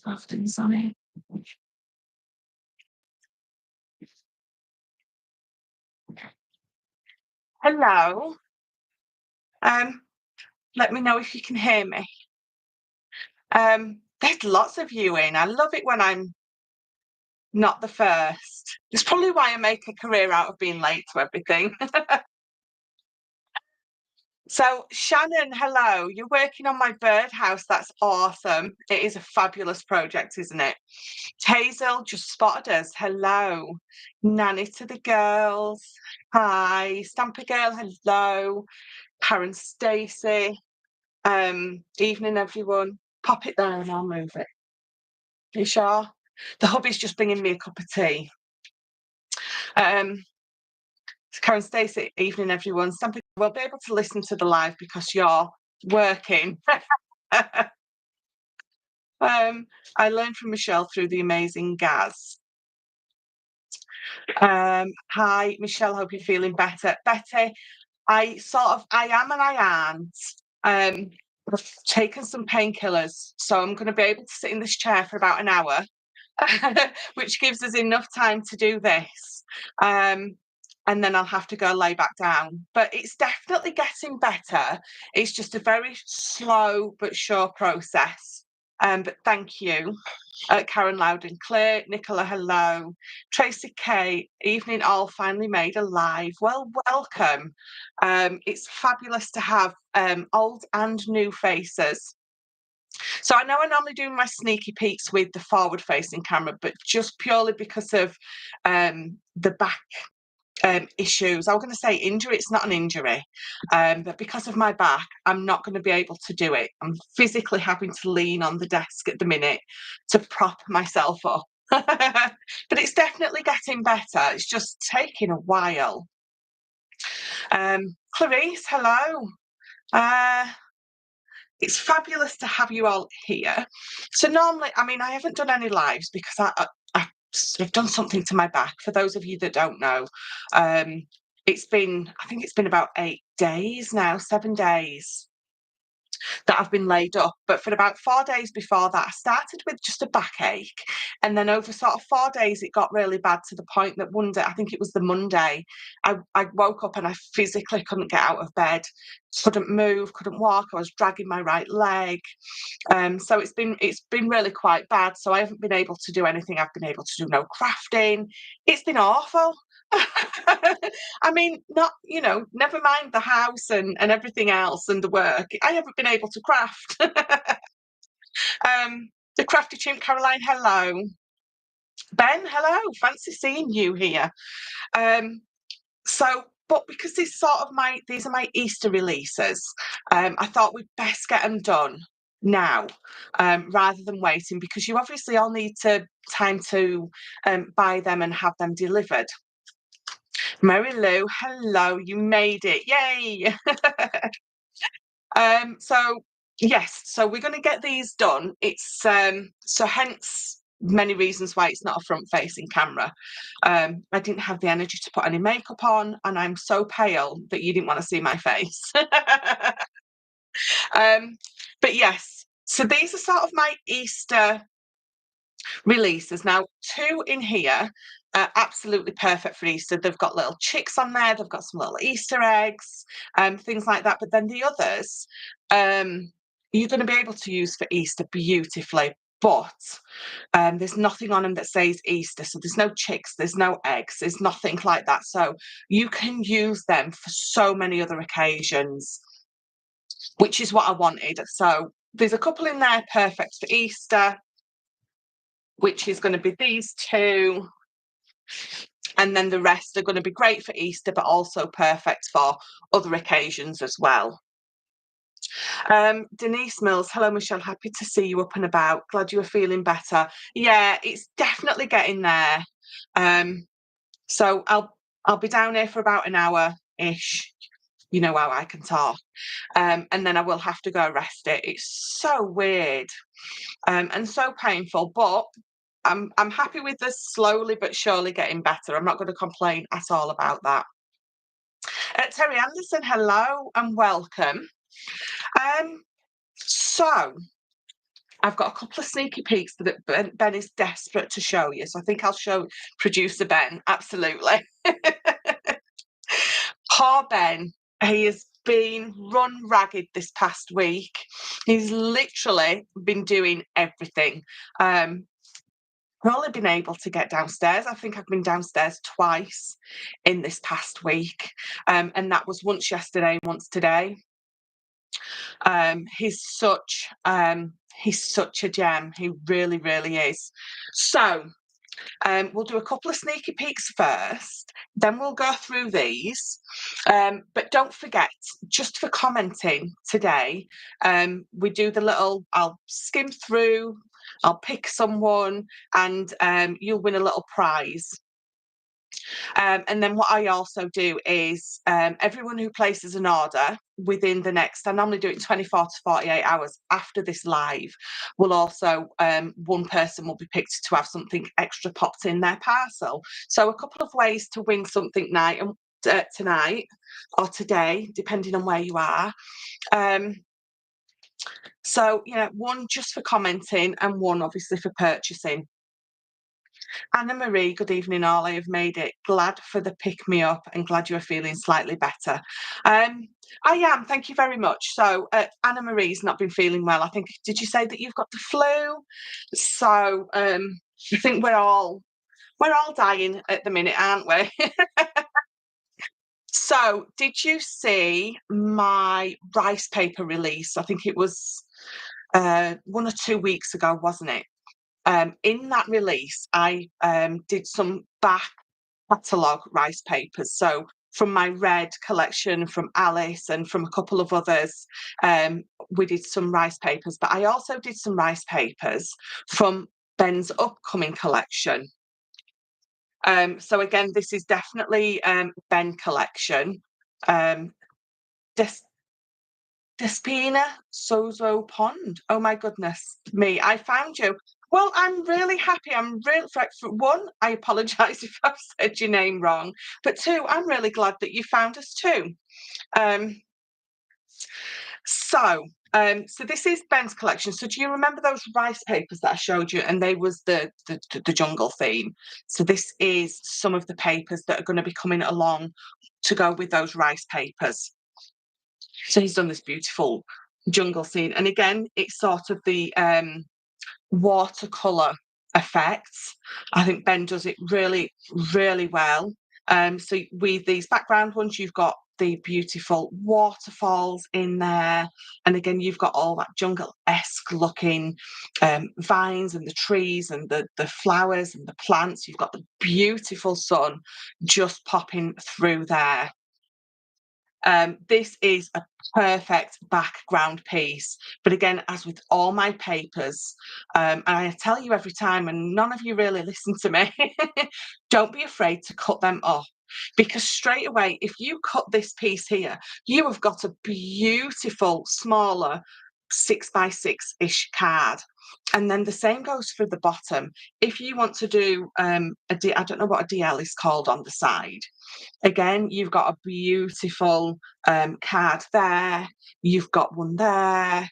Often sunny. Hello. Um, Let me know if you can hear me. There's lots of you in. I love it when I'm not the first. It's probably why I make a career out of being late to everything. So, Shannon, hello. You're working on my birdhouse. That's awesome. It is a fabulous project, isn't it? Hazel just spotted us. Hello. Nanny to the girls. Hi. Stamper girl, hello. Karen Stacey. Evening, everyone. Pop it there and I'll move it. You sure? The hubby's just bringing me a cup of tea. Karen Stacey, evening, everyone. Some people won't be able to listen to the live because you're working. I learned from Michelle through the amazing Gaz. Hi, Michelle. Hope you're feeling better. Betty, I am and I aren't. I've taken some painkillers, so I'm going to be able to sit in this chair for about an hour, which gives us enough time to do this. And then I'll have to go lay back down. But it's definitely getting better. It's just a very slow but sure process. But thank you. Karen Loud and Clear, Nicola, hello. Tracy K, evening all, finally made a live. Well, welcome. It's fabulous to have old and new faces. So I know I normally do my sneaky peeks with the forward facing camera, but just purely because of the back issues. I was going to say injury, it's not an injury, but because of my back, I'm not going to be able to do it. I'm physically having to lean on the desk at the minute to prop myself up. But it's definitely getting better. It's just taking a while. Clarice, hello. It's fabulous to have you all here. So normally, I mean, I haven't done any lives because I've done something to my back. For those of you that don't know, I think it's been about 8 days now, 7 days that I've been laid up. But for about 4 days before that, I started with just a backache. And then over sort of 4 days, it got really bad to the point that one day, I think it was the Monday, I woke up and I physically couldn't get out of bed, couldn't move, couldn't walk. I was dragging my right leg. So it's been really quite bad. So I haven't been able to do anything. I've been able to do no crafting. It's been awful. I mean, never mind the house and everything else and the work. I haven't been able to craft. The crafty chimp, Caroline, hello. Ben, hello. Fancy seeing you here. But because these are my Easter releases, I thought we'd best get them done now rather than waiting, because you obviously all need time to buy them and have them delivered. Mary Lou, hello, you made it, yay! So we're going to get these done. It's so hence many reasons why it's not a front facing camera. I didn't have the energy to put any makeup on, and I'm so pale that you didn't want to see my face. But yes, so these are sort of my Easter releases. Now, 2 in here are absolutely perfect for Easter. They've got little chicks on there, they've got some little Easter eggs, things like that. But then the others, you're going to be able to use for Easter beautifully. But there's nothing on them that says Easter. So there's no chicks, there's no eggs, there's nothing like that. So you can use them for so many other occasions, which is what I wanted. So there's a couple in there perfect for Easter, which is going to be these 2. And then the rest are going to be great for Easter, but also perfect for other occasions as well. Denise Mills, hello Michelle, happy to see you up and about. Glad you are feeling better. Yeah, it's definitely getting there. So I'll be down here for about an hour-ish. You know how I can talk. And then I will have to go rest it. It's so weird and so painful, but I'm happy with this slowly but surely getting better. I'm not going to complain at all about that. Terry Anderson, hello and welcome. So I've got a couple of sneaky peeks that Ben is desperate to show you, so I think I'll show producer Ben. Absolutely. Poor Ben, he has been run ragged this past week. He's literally been doing everything. I've only been able to get downstairs. I think I've been downstairs twice in this past week, and that was once yesterday, once today. He's such a gem. He really, really is. So we'll do a couple of sneaky peeks first, then we'll go through these. But don't forget, just for commenting today, we do the little, I'll skim through, I'll pick someone, and you'll win a little prize. And then what I also do is everyone who places an order within the next, I normally do it 24 to 48 hours after this live, will also, one person will be picked to have something extra popped in their parcel. So a couple of ways to win something tonight or today, depending on where you are. So, one just for commenting and one obviously for purchasing. Anna Marie, good evening all. I have made it. Glad for the pick me up and glad you are feeling slightly better. I am, thank you very much. So Anna Marie's not been feeling well. I think, did you say that you've got the flu? So I think we're all dying at the minute, aren't we? So did you see my rice paper release? I think it was 1 or 2 weeks ago, wasn't it? In that release, I did some back catalogue rice papers. So from my red collection, from Alice, and from a couple of others, we did some rice papers. But I also did some rice papers from Ben's upcoming collection. So again, this is definitely Ben collection. Despina Sozo Pond. Oh my goodness me, I found you. Well, I'm really happy. I'm really, for one, I apologise if I've said your name wrong, but two, I'm really glad that you found us too. So this is Ben's collection. So do you remember those rice papers that I showed you? And they was the jungle theme. So this is some of the papers that are going to be coming along to go with those rice papers. So he's done this beautiful jungle scene. And again, it's sort of the watercolour effects. I think Ben does it really, really well. So with these background ones, you've got the beautiful waterfalls in there. And again, you've got all that jungle-esque looking vines and the trees and the flowers and the plants. You've got the beautiful sun just popping through there. This is a perfect background piece. But again, as with all my papers, and I tell you every time, and none of you really listen to me, don't be afraid to cut them up. Because straight away, if you cut this piece here, you have got a beautiful, smaller 6x6-ish card. And then the same goes for the bottom. If you want to do I don't know what a DL is called on the side. Again, you've got a beautiful card there. You've got one there.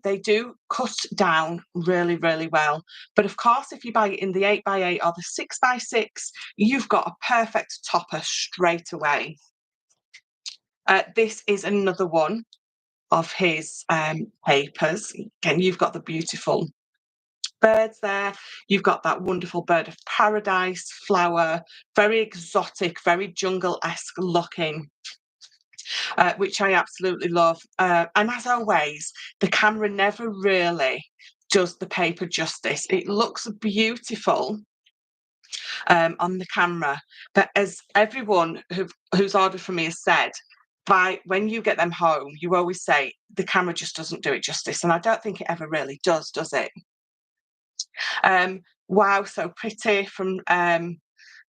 They do cut down really, really well. But of course, if you buy it in the 8x8 or the 6x6, you've got a perfect topper straight away. This is another one of his papers. Again, you've got the beautiful birds there. You've got that wonderful bird of paradise flower, very exotic, very jungle-esque looking, which I absolutely love. And as always, the camera never really does the paper justice. It looks beautiful on the camera, but as everyone who's ordered from me has said, when you get them home, you always say the camera just doesn't do it justice, and I don't think it ever really does it? Wow, so pretty from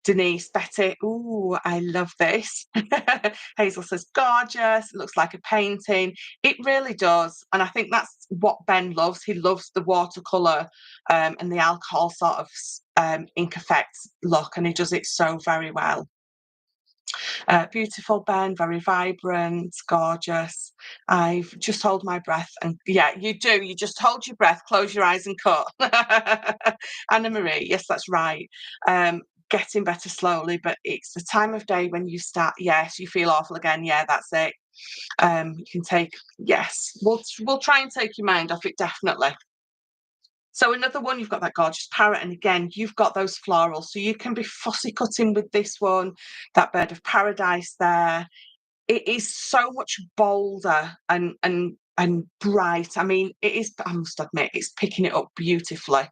Denise. Betty, ooh, I love this. Hazel says gorgeous, it looks like a painting. It really does, and I think that's what Ben loves. He loves the watercolour and the alcohol sort of ink effects look, and he does it so very well. Beautiful, Ben, very vibrant, gorgeous. I've just hold my breath and yeah, you do. You just hold your breath, close your eyes and cut. Anna Marie, yes, that's right. Getting better slowly, but it's the time of day when you start, yes, you feel awful again. Yeah, that's it. You can take, yes, we'll try and take your mind off it, definitely. So another one, you've got that gorgeous parrot, and again, you've got those florals, so you can be fussy cutting with this one, that bird of paradise there. It is so much bolder and bright. I mean, it is, I must admit, it's picking it up beautifully.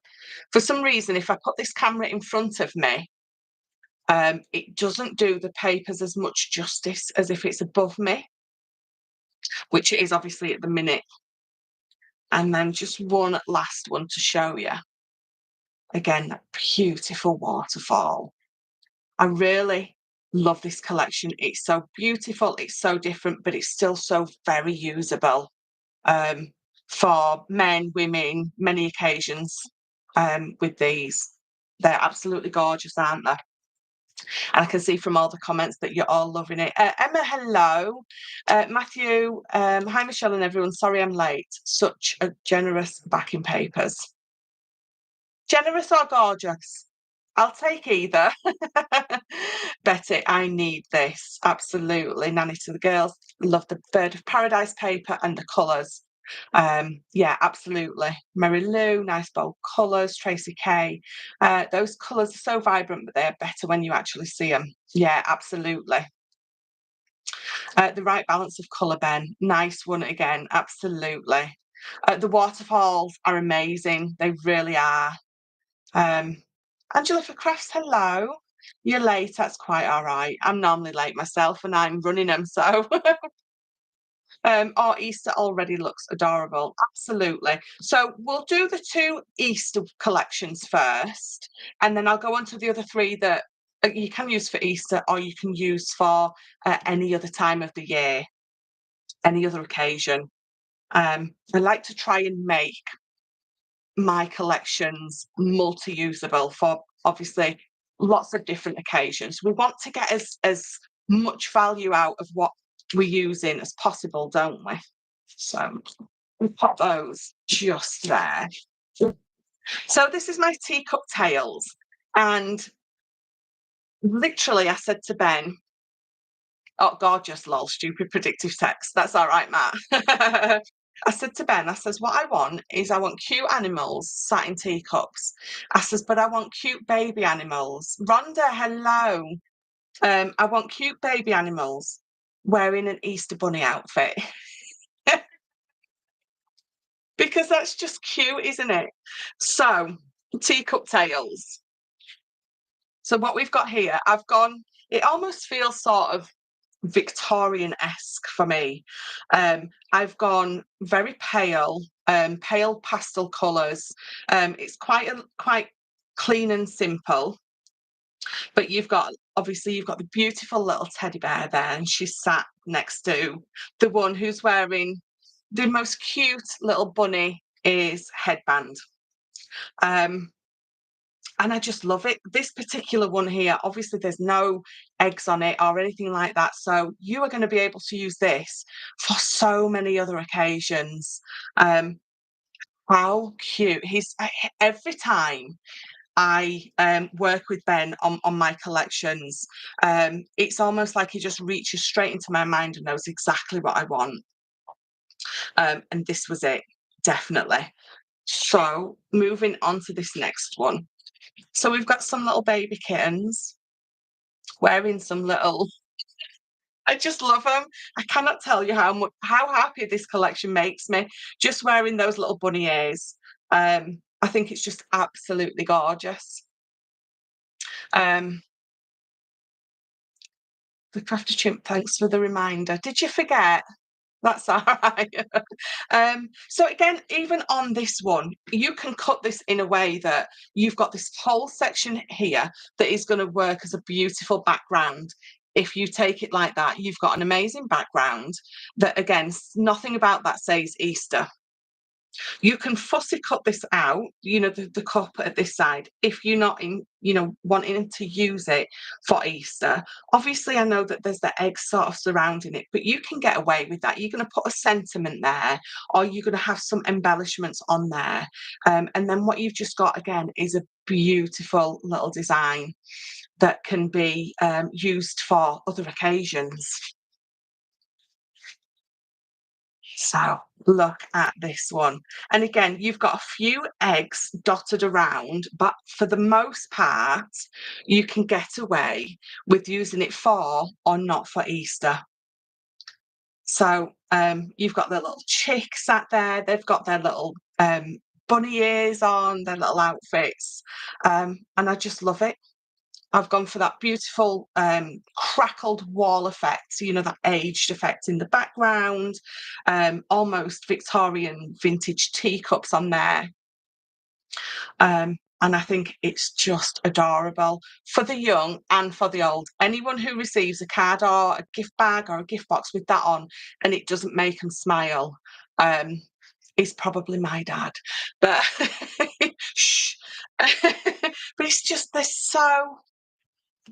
For some reason, if I put this camera in front of me, it doesn't do the papers as much justice as if it's above me, which it is obviously at the minute. And then just one last one to show you. Again, that beautiful waterfall. I really love this collection. It's so beautiful, it's so different, but it's still so very usable for men, women, many occasions with these. They're absolutely gorgeous, aren't they? And I can see from all the comments that you're all loving it. Emma, hello. Matthew, hi, Michelle and everyone. Sorry I'm late. Such a generous backing papers. Generous or gorgeous? I'll take either. Betty, I need this. Absolutely. Nanny to the girls. Love the Bird of Paradise paper and the colours. Yeah, absolutely. Mary Lou, nice bold colours. Tracy K. Those colours are so vibrant, but they're better when you actually see them. Yeah, absolutely. The right balance of colour, Ben. Nice one again. Absolutely. The waterfalls are amazing. They really are. Angela for Crafts, hello. You're late, that's quite all right. I'm normally late myself and I'm running them, so our Easter already looks adorable. Absolutely. So we'll do the 2 Easter collections first, and then I'll go on to the other 3 that you can use for Easter or you can use for any other time of the year, any other occasion. I like to try and make my collections multi-usable for obviously lots of different occasions. We want to get as much value out of what we're using as possible, don't we? So we pop those just there. So this is my teacup tails, and literally I said to Ben, oh, gorgeous, lol, stupid predictive text. That's all right, Matt. I said to Ben, I says, what I want is I want cute animals sat in teacups. I says, but I want cute baby animals. Rhonda, hello. I want cute baby animals wearing an Easter bunny outfit. Because that's just cute, isn't it? So, teacup tails. So what we've got here, it almost feels sort of Victorian-esque for me. I've gone very pale, pale pastel colours. It's quite clean and simple. But obviously you've got the beautiful little teddy bear there, and she's sat next to the one who's wearing the most cute little bunny is headband. And I just love it. This particular one here, obviously there's no eggs on it or anything like that. So you are going to be able to use this for so many other occasions. How cute. Every time I work with Ben on my collections, it's almost like he just reaches straight into my mind and knows exactly what I want. And this was it, definitely. So moving on to this next one. So we've got some little baby kittens wearing some little, I just love them. I cannot tell you how happy this collection makes me, just wearing those little bunny ears. I think it's just absolutely gorgeous. The Crafty Chimp, thanks for the reminder. Did you forget? That's all right. So again, even on this one, you can cut this in a way that you've got this whole section here that is going to work as a beautiful background. If you take it like that, you've got an amazing background that, again, nothing about that says Easter. You can fussy cut this out, the cup at this side, if you're not wanting to use it for Easter. Obviously, I know that there's the egg sort of surrounding it, but you can get away with that. You're going to put a sentiment there, or you're going to have some embellishments on there. And then what you've just got again is a beautiful little design that can be used for other occasions. So look at this one. And again, you've got a few eggs dotted around, but for the most part, you can get away with using it for or not for Easter. So you've got the little chicks sat there. They've got their little bunny ears on, their little outfits. And I just love it. I've gone for that beautiful crackled wall effect, that aged effect in the background, almost Victorian vintage teacups on there. And I think it's just adorable for the young and for the old. Anyone who receives a card or a gift bag or a gift box with that on and it doesn't make them smile is probably my dad. But shh. But it's just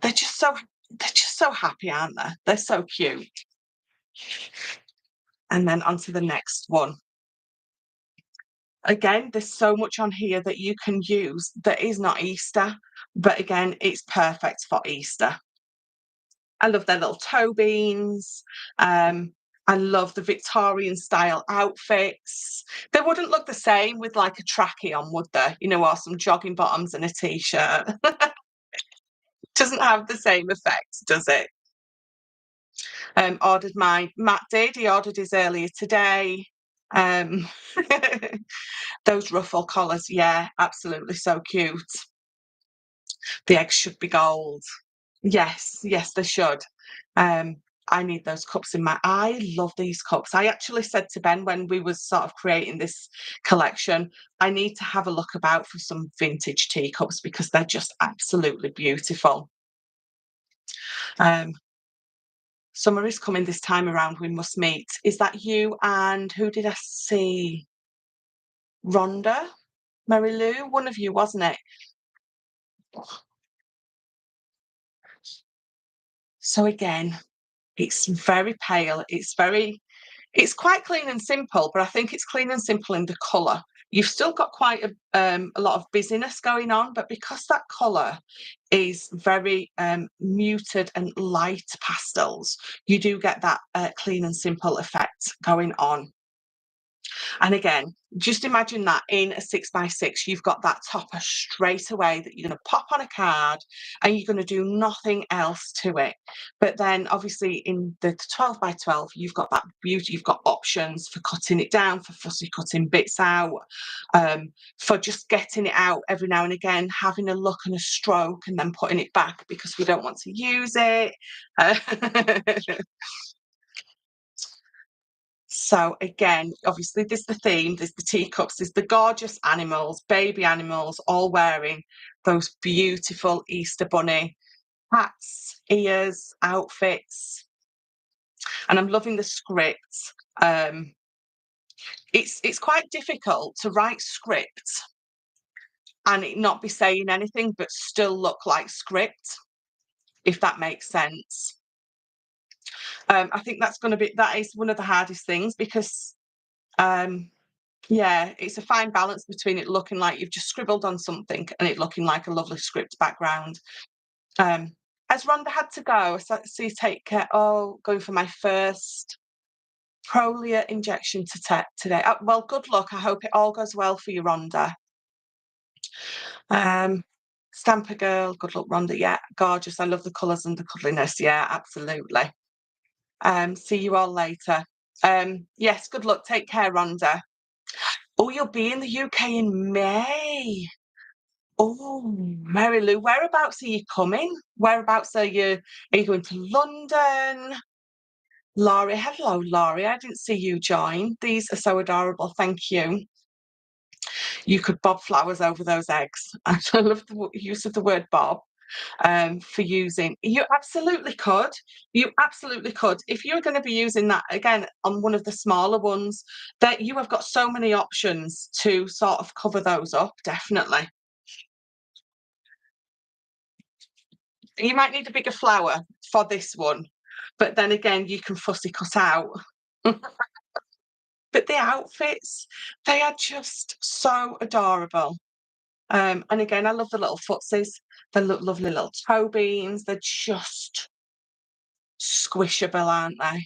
they're just so happy, aren't they? They're so cute. And then on to the next one. Again, there's so much on here that you can use that is not Easter, but again, it's perfect for Easter. I love their little toe beans. I love the Victorian style outfits. They wouldn't look the same with like a trackie on, would they? Or some jogging bottoms and a t-shirt. Doesn't have the same effect, does it? Ordered mine. Matt did. He ordered his earlier today. Those ruffle collars, yeah, absolutely so cute. The eggs should be gold. Yes, yes, they should. I need those cups in I love these cups. I actually said to Ben when we was sort of creating this collection, I need to have a look about for some vintage teacups because they're just absolutely beautiful. Summer is coming this time around. We must meet. Is that you and who did I see? Rhonda? Mary Lou? One of you, wasn't it? So again, it's very pale. It's quite clean and simple, but I think it's clean and simple in the colour. You've still got quite a lot of busyness going on, but because that colour is very muted and light pastels, you do get that clean and simple effect going on. And again, just imagine that in a 6x6, you've got that topper straight away that you're going to pop on a card and you're going to do nothing else to it. But then obviously in the 12x12, you've got that beauty, you've got options for cutting it down, for fussy cutting bits out, for just getting it out every now and again, having a look and a stroke and then putting it back because we don't want to use it. So again, obviously there's the theme, there's the teacups, there's the gorgeous animals, baby animals, all wearing those beautiful Easter bunny hats, ears, outfits. And I'm loving the script. It's quite difficult to write script and it not be saying anything but still look like script, if that makes sense. I think that is one of the hardest things because yeah, it's a fine balance between it looking like you've just scribbled on something and it looking like a lovely script background. Has Rhonda had to go? So you take care. Oh, going for my first Prolia injection today. Well, good luck. I hope it all goes well for you, Rhonda. Stamper girl, good luck, Rhonda. Yeah, gorgeous. I love the colours and the cuddliness. Yeah, absolutely. See you all later. Yes, good luck. Take care, Rhonda. Oh, you'll be in the UK in May. Oh, Mary Lou, whereabouts are you coming? Whereabouts are you going to London? Laurie, hello, Laurie. I didn't see you join. These are so adorable. Thank you. You could bob flowers over those eggs. I love the use of the word bob. for using. You absolutely could. You absolutely could. If you're going to be using that again on one of the smaller ones, that you have got so many options to sort of cover those up, definitely. You might need a bigger flower for this one, but then again, you can fussy cut out. But the outfits, they are just so adorable. And again, I love the little footsies. They look lovely little toe beans. They're just squishable, aren't they?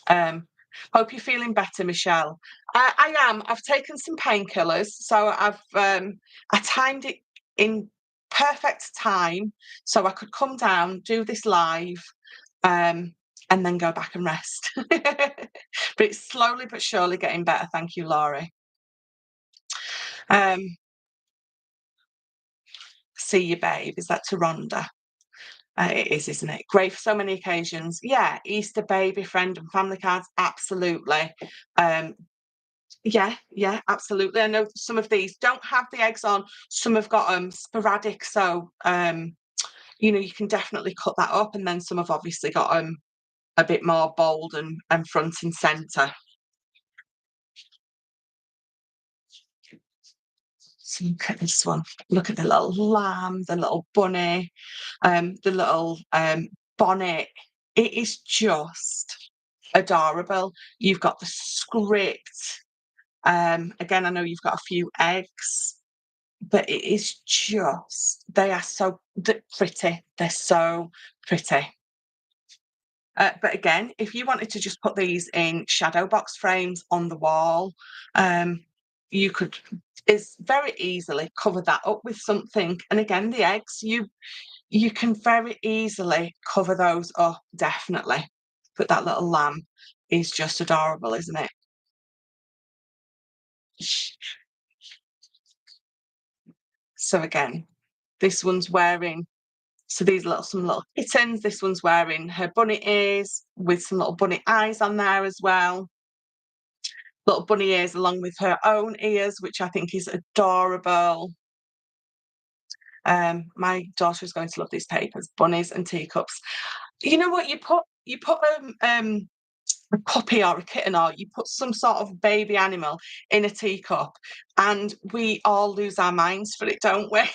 Um, hope you're feeling better, Michelle. I am. I've taken some painkillers, so I timed it in perfect time so I could come down, do this live, um, and then go back and rest. But it's slowly but surely getting better. Thank you, Laurie. Um, see you, babe. Is that Taronda? It is, isn't it? Great for so many occasions. Yeah, Easter baby, friend, and family cards. Absolutely. Um, yeah, absolutely. I know some of these don't have the eggs on. Some have got sporadic, so you can definitely cut that up. And then some have obviously got a bit more bold and front and centre. So look at this one. Look at the little lamb, the little bunny, the little bonnet. It is just adorable. You've got the script. Again, I know you've got a few eggs, but it is just, they are so pretty. They're so pretty. But again, if you wanted to just put these in shadow box frames on the wall, you could is very easily cover that up with something. And again, the eggs, you can very easily cover those up, definitely. But that little lamb is just adorable, isn't it? So again, this one's wearing, so these some little kittens. This one's wearing her bunny ears with some little bunny eyes on there as well. Little bunny ears along with her own ears, which I think is adorable. My daughter is going to love these papers, bunnies and teacups. You know what? You put a puppy or a kitten, or you put some sort of baby animal in a teacup, and we all lose our minds for it, don't we?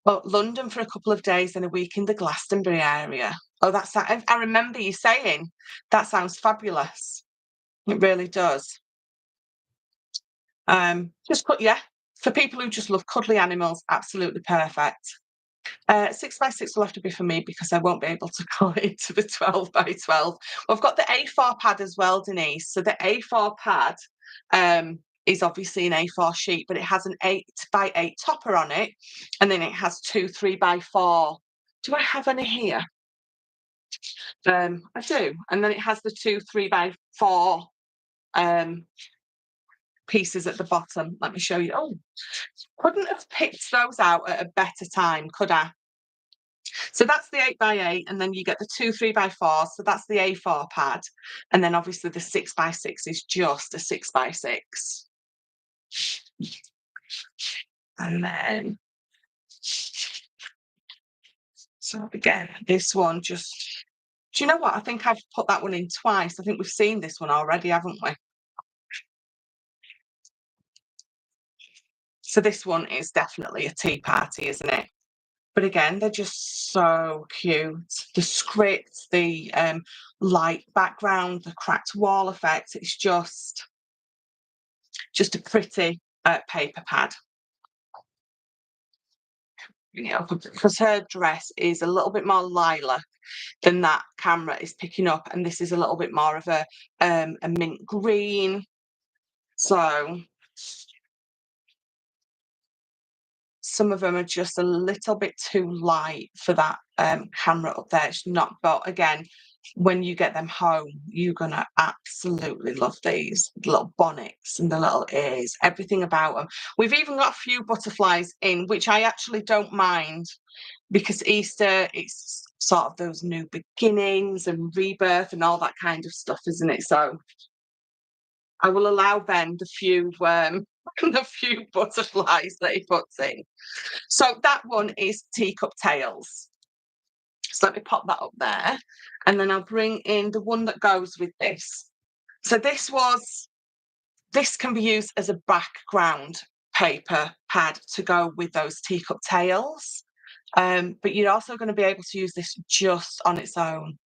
Well, London for a couple of days and a week in the Glastonbury area. Oh, I remember you saying that sounds fabulous. It really does. Just put, yeah, for people who just love cuddly animals, absolutely perfect. 6x6 will have to be for me because I won't be able to go into the 12x12. Well, I've got the A4 pad as well, Denise. So the A4 pad is obviously an A4 sheet, but it has an 8x8 topper on it, and then it has two 3x4. Do I have any here? I do, and then it has the two 3x4 pieces at the bottom. Let me show you. Oh, couldn't have picked those out at a better time, could I? So that's the 8x8, and then you get the two 3x4. So that's the A4 pad, and then obviously the 6x6 is just a 6x6. And then, so again, this one just. Do you know what? I think I've put that one in twice. I think we've seen this one already, haven't we? So this one is definitely a tea party, isn't it? But again, they're just so cute. The script, the light background, the cracked wall effect, it's just a pretty paper pad. Because her dress is a little bit more lilac than that camera is picking up, and this is a little bit more of a mint green. So some of them are just a little bit too light for that camera up there. It's not, but again, when you get them home, you're gonna absolutely love these little bonnets and the little ears, everything about them. We've even got a few butterflies in, which I actually don't mind because Easter, it's sort of those new beginnings and rebirth and all that kind of stuff, isn't it? So I will allow Ben the few the few butterflies that he puts in. So that one is Teacup Tales. So let me pop that up there, and then I'll bring in the one that goes with this. So this can be used as a background paper pad to go with those Teacup Tales. But you're also going to be able to use this just on its own.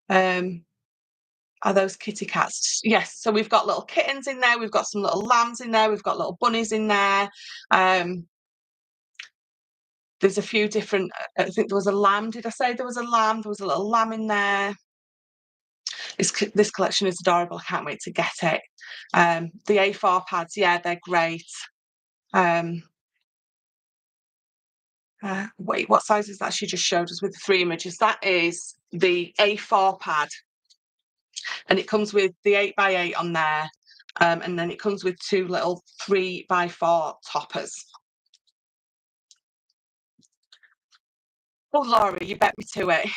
Are those kitty cats? Yes. So we've got little kittens in there. We've got some little lambs in there. We've got little bunnies in there. There's a few different. I think there was a lamb. Did I say there was a lamb? There was a little lamb in there. This collection is adorable. I can't wait to get it. The A4 pads, yeah, they're great. Wait, what size is that she just showed us with the 3 images? That is the A4 pad, and it comes with the 8x8 on there, and then it comes with 2 little 3x4 toppers. Oh, Laurie, you bet me to it.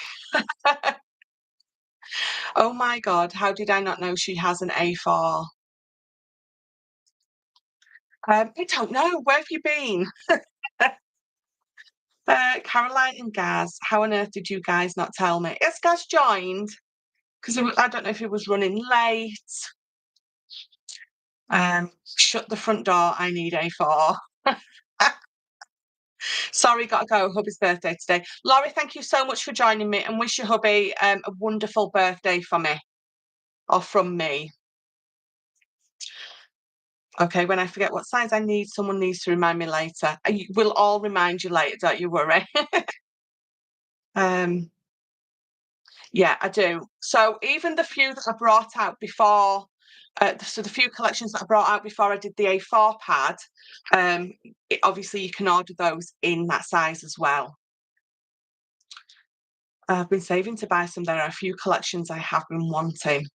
Oh my God, how did I not know she has an A4? I don't know. Where have you been? Caroline and Gaz, how on earth did you guys not tell me? Has Gaz joined? Because I don't know if it was running late. Shut the front door. I need A4. Sorry, gotta go. Hubby's birthday today. Laurie, thank you so much for joining me, and wish your hubby a wonderful birthday for me, or from me. Okay, when I forget what size I need, someone needs to remind me later. We'll all remind you later, don't you worry. Yeah, I do. So even the few that I brought out before, so the few collections that I brought out before I did the A4 pad, obviously you can order those in that size as well. I've been saving to buy some. There are a few collections I have been wanting.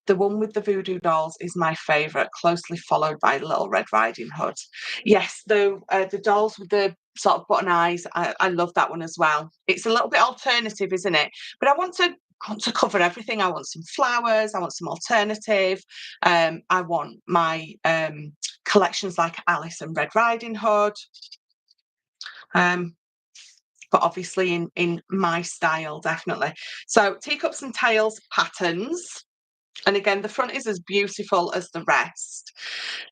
The one with the voodoo dolls is my favourite, closely followed by Little Red Riding Hood. Yes, the dolls with the sort of button eyes, I love that one as well. It's a little bit alternative, isn't it? But I want to cover everything. I want some flowers. I want some alternative. I want my collections like Alice and Red Riding Hood. But obviously in my style, definitely. So Teacups and Tales patterns. And again, the front is as beautiful as the rest.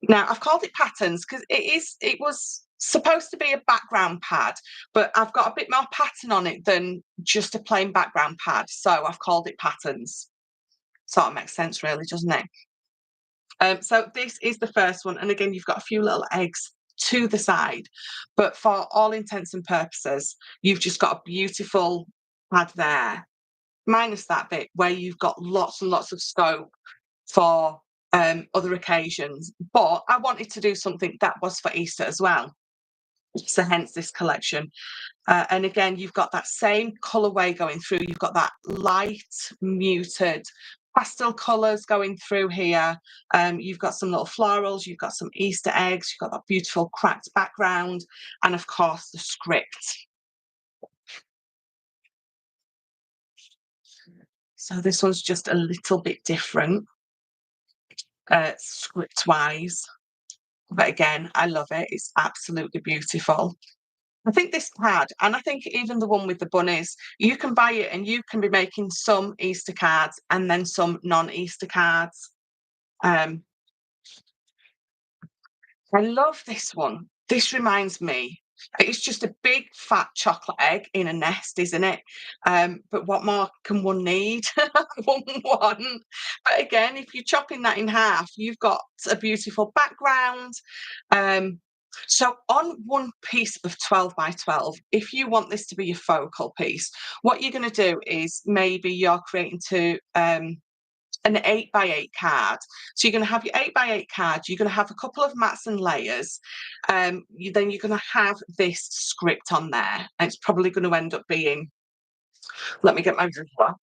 Now, I've called it patterns because it was supposed to be a background pad, but I've got a bit more pattern on it than just a plain background pad. So I've called it patterns. Sort of makes sense, really, doesn't it? So this is the first one. And again, you've got a few little eggs to the side, but for all intents and purposes, you've just got a beautiful pad there, minus that bit where you've got lots and lots of scope for other occasions. But I wanted to do something that was for Easter as well. So hence this collection. And again, you've got that same colourway going through. You've got that light, muted pastel colours going through here. You've got some little florals. You've got some Easter eggs. You've got that beautiful cracked background. And of course, the script. So this one's just a little bit different, script-wise. But again, I love it. It's absolutely beautiful. I think this pad, and I think even the one with the bunnies, you can buy it and you can be making some Easter cards and then some non-Easter cards. I love this one. This reminds me, it's just a big fat chocolate egg in a nest, isn't it? But what more can one need? one. But again, if you're chopping that in half, you've got a beautiful background. So on one piece of 12 by 12, if you want this to be your focal piece, what you're going to do is maybe you're creating an 8x8 card. So you're going to have your 8x8 card, you're going to have a couple of mats and layers, then you're going to have this script on there. And it's probably going to end up being, let me get my ruler.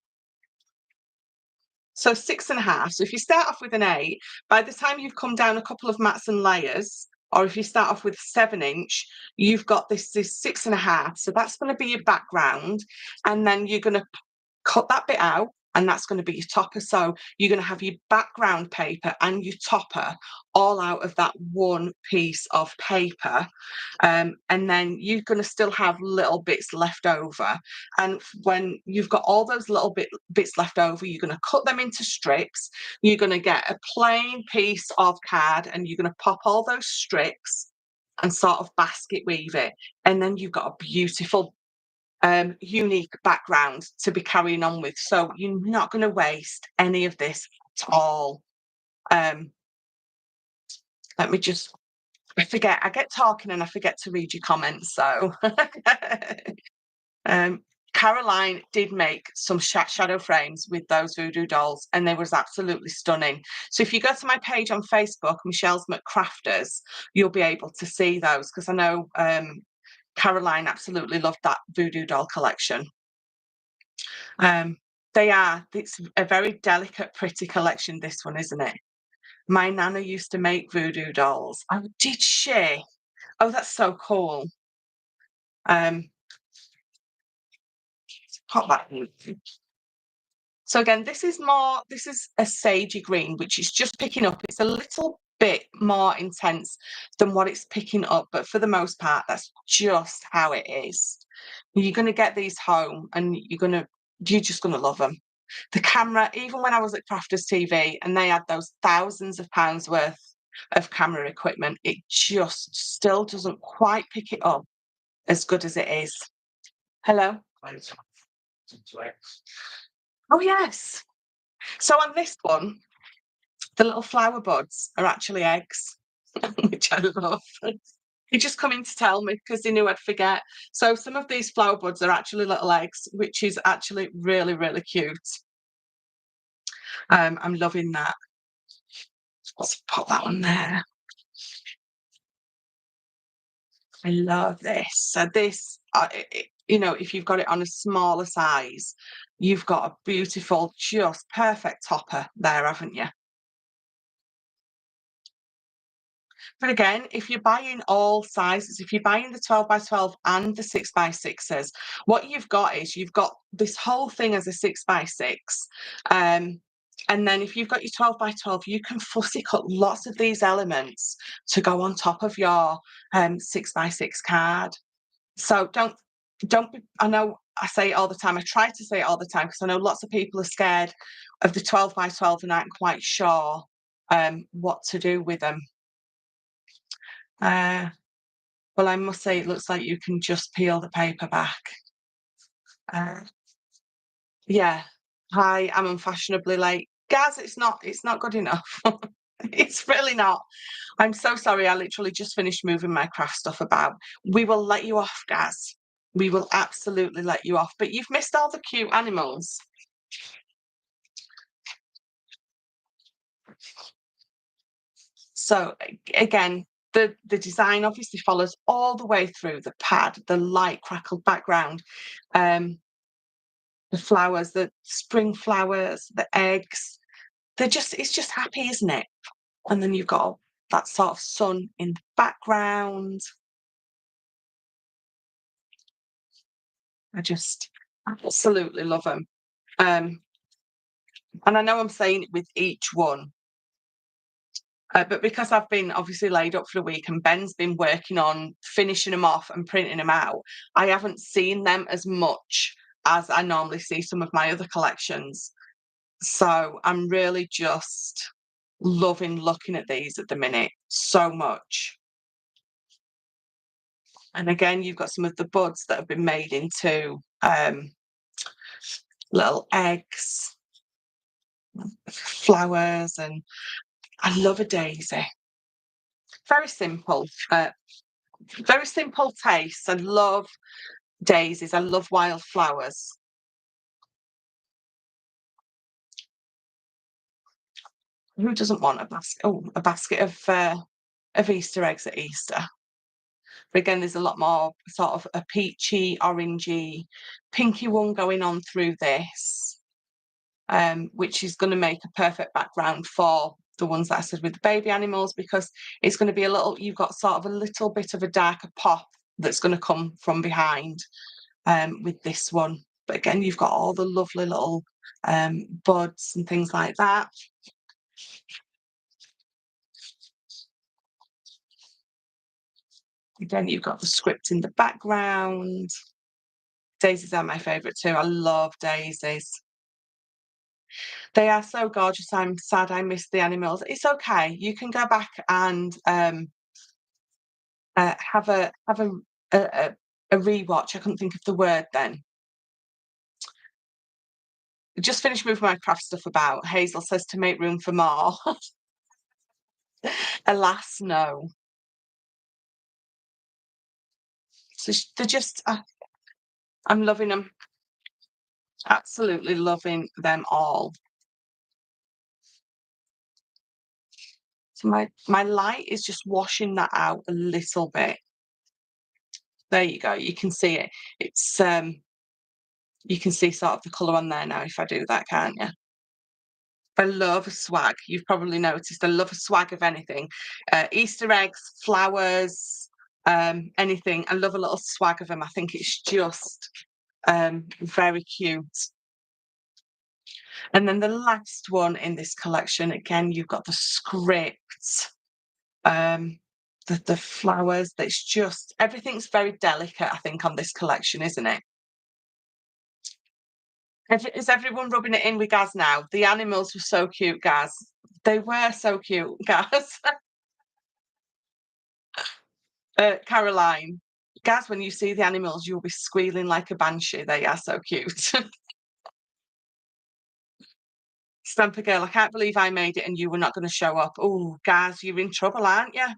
So 6.5. So if you start off with an 8, by the time you've come down a couple of mats and layers, or if you start off with 7-inch, you've got this 6.5. So that's going to be your background. And then you're going to cut that bit out and that's going to be your topper. So you're going to have your background paper and your topper all out of that one piece of paper. And then you're going to still have little bits left over. And when you've got all those little bits left over, you're going to cut them into strips. You're going to get a plain piece of card and you're going to pop all those strips and sort of basket weave it. And then you've got a beautiful unique background to be carrying on with. So you're not going to waste any of this at all. Let me just, I get talking and I forget to read your comments. So Caroline did make some shadow frames with those voodoo dolls and they was absolutely stunning. So if you go to my page on Facebook, Michelle's McCrafters, you'll be able to see those, because I know Caroline absolutely loved that voodoo doll collection. It's a very delicate, pretty collection, this one, isn't it? My nana used to make voodoo dolls. Oh, did she? Oh, that's so cool. Pop that in. So again, this is a sagey green, which is just picking up. It's a little bit more intense than what it's picking up, but for the most part, that's just how it is. You're going to get these home and you're just going to love them. The camera, even when I was at Crafters TV and they had those thousands of pounds worth of camera equipment, it just still doesn't quite pick it up as good as it is. Hello? Oh, yes. So on this one, the little flower buds are actually eggs, which I love. He just come in to tell me because he knew I'd forget. So some of these flower buds are actually little eggs, which is actually really, really cute. I'm loving that. Let's put that on there. I love this. So this, if you've got it on a smaller size, you've got a beautiful, just perfect topper there, haven't you? But again, if you're buying all sizes, if you're buying the 12 by 12 and the 6 by 6s, what you've got this whole thing as a 6 by 6. And then if you've got your 12 by 12, you can fussy cut lots of these elements to go on top of your 6 by 6 card. So don't be, I know I say it all the time. I try to say it all the time because I know lots of people are scared of the 12 by 12 and aren't quite sure what to do with them. Well, I must say it looks like you can just peel the paper back. Yeah. Hi, I'm unfashionably late. Gaz, it's not good enough. It's really not. I'm so sorry. I literally just finished moving my craft stuff about. We will let you off, Gaz. We will absolutely let you off. But you've missed all the cute animals. So again, the design obviously follows all the way through the pad, the light crackled background, the flowers, the spring flowers, the eggs. It's just happy, isn't it? And then you've got that sort of sun in the background. I just absolutely love them. And I know I'm saying it with each one, but because I've been obviously laid up for a week and Ben's been working on finishing them off and printing them out, I haven't seen them as much as I normally see some of my other collections. So I'm really just loving looking at these at the minute so much. And again, you've got some of the buds that have been made into little eggs, flowers, and I love a daisy. Very simple taste. I love daisies. I love wildflowers. Who doesn't want a basket? Oh, a basket of Easter eggs at Easter. But again, there's a lot more sort of a peachy, orangey, pinky one going on through this, which is going to make a perfect background for the ones that I said with the baby animals, because it's going to be you've got sort of a little bit of a darker pop that's going to come from behind with this one. But again, you've got all the lovely little buds and things like that. Again, you've got the script in the background. Daisies are my favourite too. I love daisies. They are so gorgeous. I'm sad I missed the animals. It's okay. You can go back and have a rewatch. I couldn't think of the word then. Just finished moving my craft stuff about. Hazel says to make room for more. Alas, no. So they're just, I'm loving them. Absolutely loving them all. So my light is just washing that out a little bit. There you go. You can see it. It's you can see sort of the colour on there now if I do that, can't you? I love a swag. You've probably noticed I love a swag of anything. Easter eggs, flowers, anything. I love a little swag of them. I think it's just very cute. And then the last one in this collection, again, you've got the script, the flowers. That's just everything's very delicate, I think, on this collection, isn't it? Is everyone rubbing it in with Gaz now? The animals were so cute, Gaz. They were so cute, Gaz. Caroline, Gaz, when you see the animals, you'll be squealing like a banshee. They are so cute. Stamper girl, I can't believe I made it and you were not going to show up. Oh, Gaz, you're in trouble, aren't you?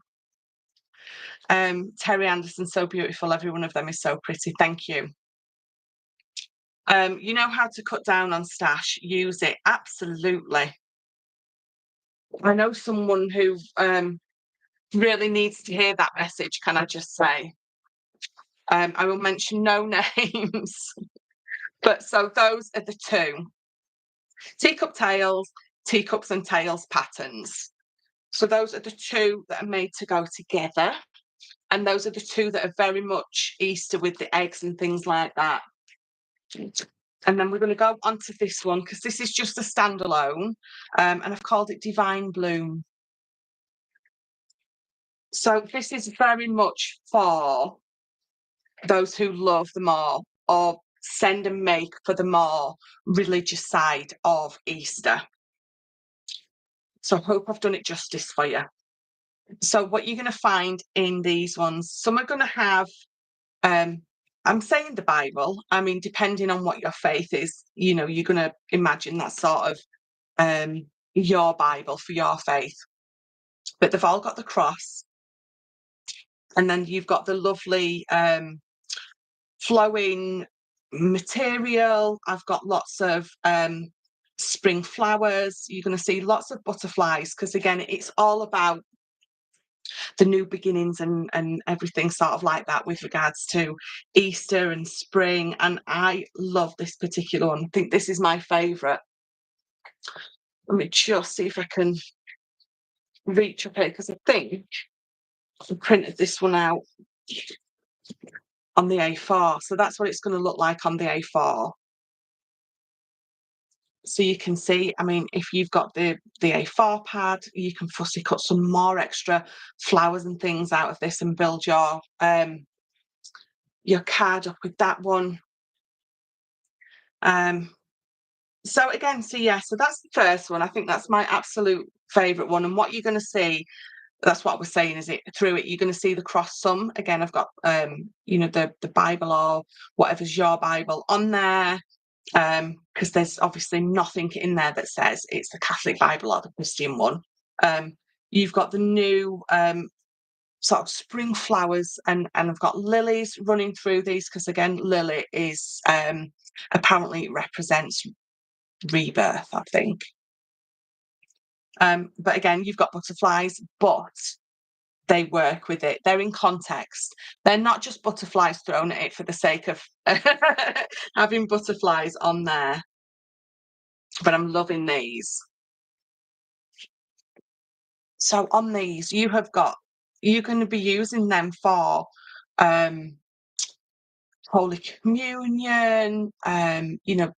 Terry Anderson, so beautiful. Every one of them is so pretty. Thank you. You know how to cut down on stash. Use it. Absolutely. I know someone who really needs to hear that message, can I just say? I will mention no names. But so those are the two. Teacup tails, teacups and tails patterns. So those are the two that are made to go together. And those are the two that are very much Easter with the eggs and things like that. And then we're going to go on to this one because this is just a standalone. And I've called it Divine Bloom. So this is very much for those who love the more or send and make for the more religious side of Easter. So I hope I've done it justice for you. So what you're going to find in these ones, some are going to have, I'm saying the Bible, I mean, depending on what your faith is, you know, you're going to imagine that sort of your Bible for your faith. But they've all got the cross. And then you've got the lovely flowing material. I've got lots of spring flowers. You're going to see lots of butterflies because, again, it's all about the new beginnings and everything sort of like that with regards to Easter and spring. And I love this particular one. I think this is my favourite. Let me just see if I can reach up here because I think I printed this one out on the A4. So that's what it's going to look like on the A4. So you can see, I mean, if you've got the A4 pad, you can fussy cut some more extra flowers and things out of this and build your card up with that one. So again, so that's the first one. I think that's my absolute favourite one. And what you're going to see, that's what I was saying, is it through it, you're going to see the cross sum. Again, I've got, you know, the Bible or whatever's your Bible on there. Because there's obviously nothing in there that says it's the Catholic Bible or the Christian one. You've got the new sort of spring flowers, and I've got lilies running through these because, again, lily is apparently represents rebirth, I think. But again, you've got butterflies, but they work with it. They're in context. They're not just butterflies thrown at it for the sake of having butterflies on there. But I'm loving these. So on these, you're going to be using them for Holy Communion, you know,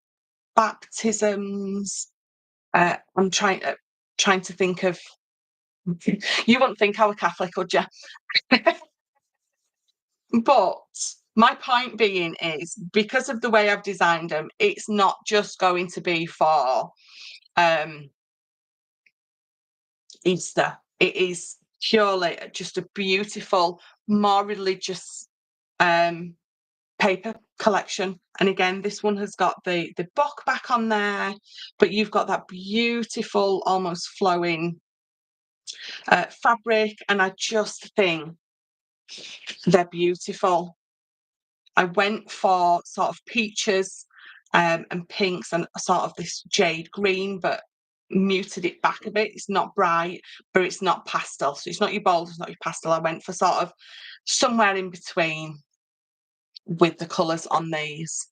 baptisms. I'm trying to think of. You wouldn't think I were Catholic, would you? But my point being is because of the way I've designed them, it's not just going to be for um, Easter. It is purely just a beautiful, more religious um, paper collection. And again, this one has got the book back on there, but you've got that beautiful, almost flowing fabric, and I just think they're beautiful. I went for sort of peaches and pinks and sort of this jade green, but muted it back a bit. It's not bright, but it's not pastel. So it's not your bold, it's not your pastel. I went for sort of somewhere in between with the colours on these.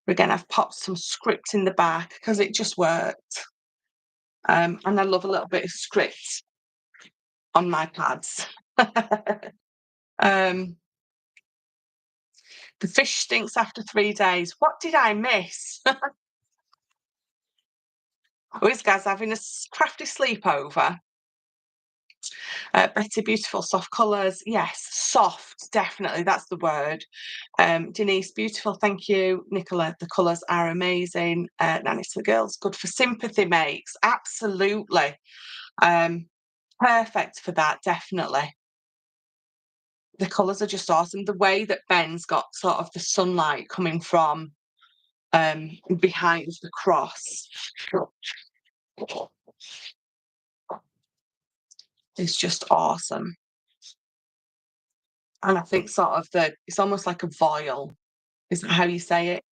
Again, I've popped some script in the back because it just worked. And I love a little bit of script on my pads. um, the fish stinks after 3 days. What did I miss? Oh, this guy's having a crafty sleepover. Betty, beautiful soft colours. Yes, soft, definitely. That's the word. Denise, beautiful. Thank you. Nicola, the colours are amazing. Nanny to the girls, good for sympathy makes. Absolutely. Perfect for that, definitely. The colours are just awesome. The way that Ben's got sort of the sunlight coming from behind the cross is just awesome. And I think sort of it's almost like a voile, is that how you say it?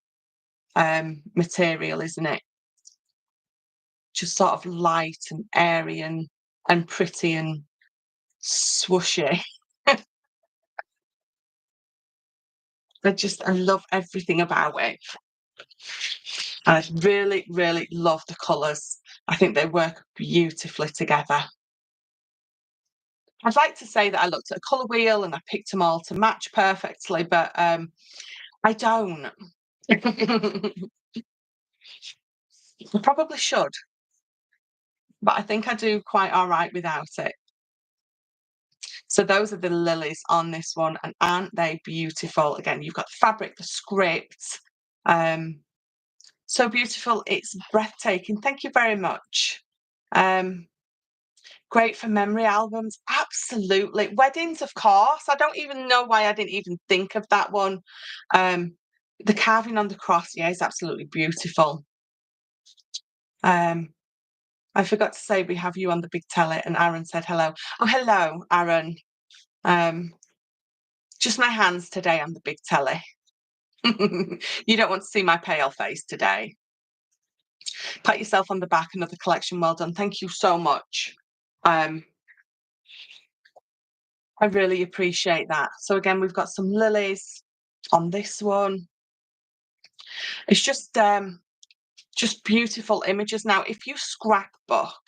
Material, isn't it? Just sort of light and airy and pretty and swooshy. I love everything about it. I really, really love the colours. I think they work beautifully together. I'd like to say that I looked at a colour wheel and I picked them all to match perfectly, but I don't. I probably should, but I think I do quite all right without it. So those are the lilies on this one, and aren't they beautiful? Again, you've got the fabric, the script. So beautiful, it's breathtaking. Thank you very much. Great for memory albums, absolutely. Weddings, of course. I don't even know why I didn't even think of that one. The carving on the cross, yeah, is absolutely beautiful. I forgot to say we have you on the big telly, and Aaron said hello. Oh, hello, Aaron. Just my hands today on the big telly. You don't want to see my pale face today. Pat yourself on the back, another collection, well done. Thank you so much. I really appreciate that. So again, we've got some lilies on this one. It's just beautiful images. Now, if you scrapbook,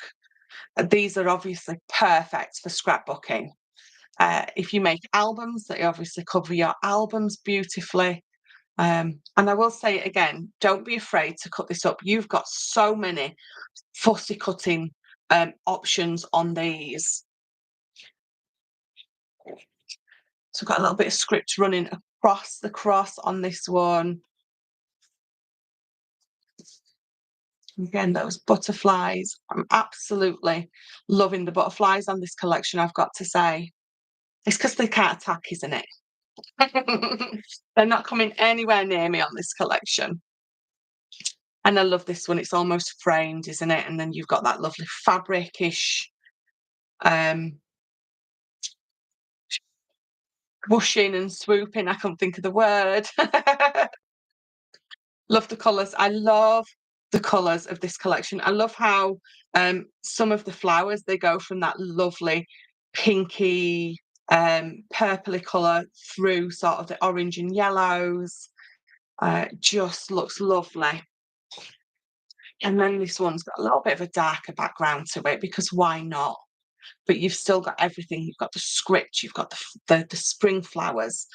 these are obviously perfect for scrapbooking. If you make albums, they obviously cover your albums beautifully. And I will say it again, don't be afraid to cut this up. You've got so many fussy cutting options on these. So I've got a little bit of script running across the cross on this one. Again, those butterflies. I'm absolutely loving the butterflies on this collection, I've got to say. It's because they can't attack, isn't it? They're not coming anywhere near me on this collection. And I love this one. It's almost framed, isn't it? And then you've got that lovely fabric-ish whooshing and swooping. I can't think of the word. Love the colours. I love the colours of this collection. I love how some of the flowers, they go from that lovely pinky, purpley colour through sort of the orange and yellows. Just looks lovely. And then this one's got a little bit of a darker background to it because why not? But you've still got everything. You've got the script, you've got the spring flowers,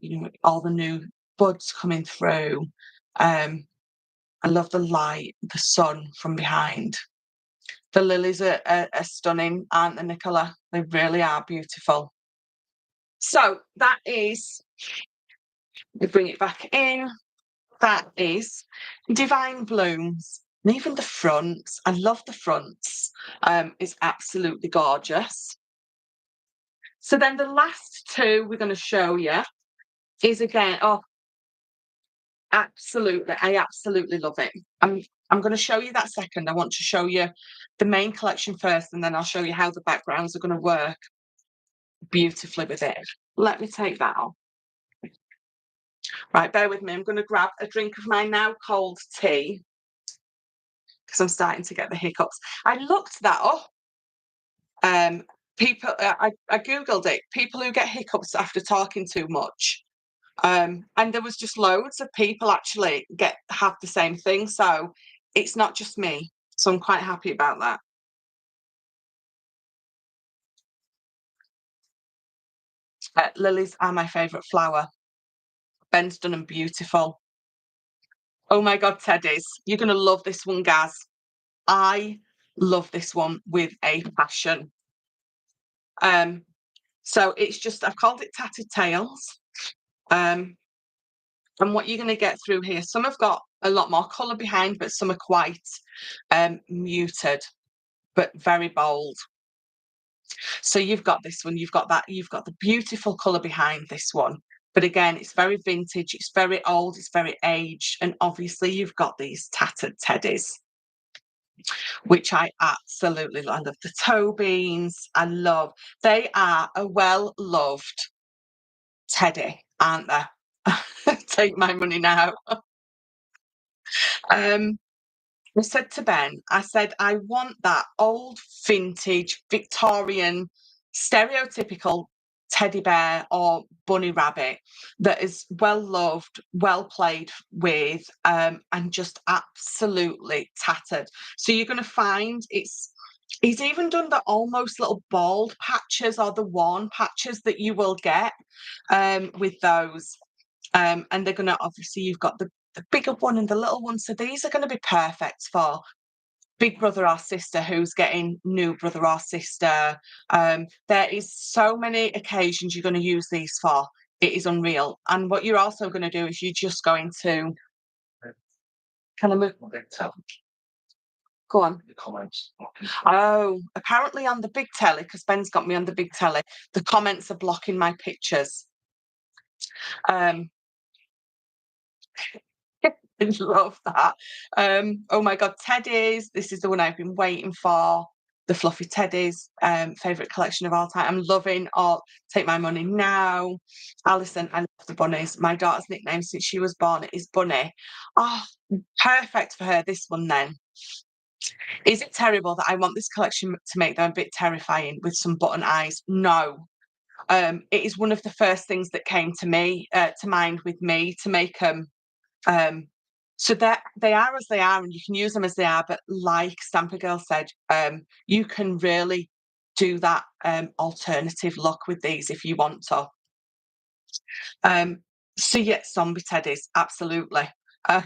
you know, all the new buds coming through. I love the light, the sun from behind. The lilies are stunning, aren't they, Nicola? They really are beautiful. So that is, we bring it back in. That is Divine Blooms. And even the fronts, I love the fronts. It's absolutely gorgeous. So then the last two we're going to show you is again, oh, absolutely, I absolutely love it. I'm going to show you that second. I want to show you the main collection first, and then I'll show you how the backgrounds are going to work beautifully with it. Let me take that off. Right, bear with me. I'm going to grab a drink of my now cold tea because I'm starting to get the hiccups. I looked that up. People, I googled it. People who get hiccups after talking too much, and there was just loads of people actually have the same thing. So it's not just me. So I'm quite happy about that. Lilies are my favourite flower. Ben's done them beautiful. Oh my God, Teddies, you're going to love this one, Gaz. I love this one with a passion. So it's just, I've called it Tattered Tales. And what you're going to get through here, some have got a lot more colour behind, but some are quite muted, but very bold. So you've got this one, you've got the beautiful colour behind this one. But again, it's very vintage, it's very old, it's very aged. And obviously you've got these tattered teddies, which I absolutely love. I love the toe beans. They are a well-loved teddy, aren't they? Take my money now. I said to Ben, I said, I want that old vintage Victorian stereotypical teddy bear or bunny rabbit that is well loved, well played with, and just absolutely tattered. So you're going to find he's even done the almost little bald patches or the worn patches that you will get with those. And they're going to, obviously, you've got the bigger one and the little one. So these are going to be perfect for big brother or sister who's getting new brother or sister. There is so many occasions you're going to use these for. It is unreal. And what you're also going to do is you're just going to kind of move. Go on. The comments. Oh, apparently on the big telly, because Ben's got me on the big telly, the comments are blocking my pictures. I love that. Oh my God, teddies. This is the one I've been waiting for. The fluffy teddies, favourite collection of all time. I'm loving all Take My Money Now. Alison, I love the bunnies. My daughter's nickname since she was born is Bunny. Oh, perfect for her, this one then. Is it terrible that I want this collection to make them a bit terrifying with some button eyes? No. It is one of the first things that came to mind with me to make them so that they are as they are, and you can use them as they are. But like Stamper Girl said, you can really do that alternative look with these if you want to. So yeah, zombie teddies, absolutely. A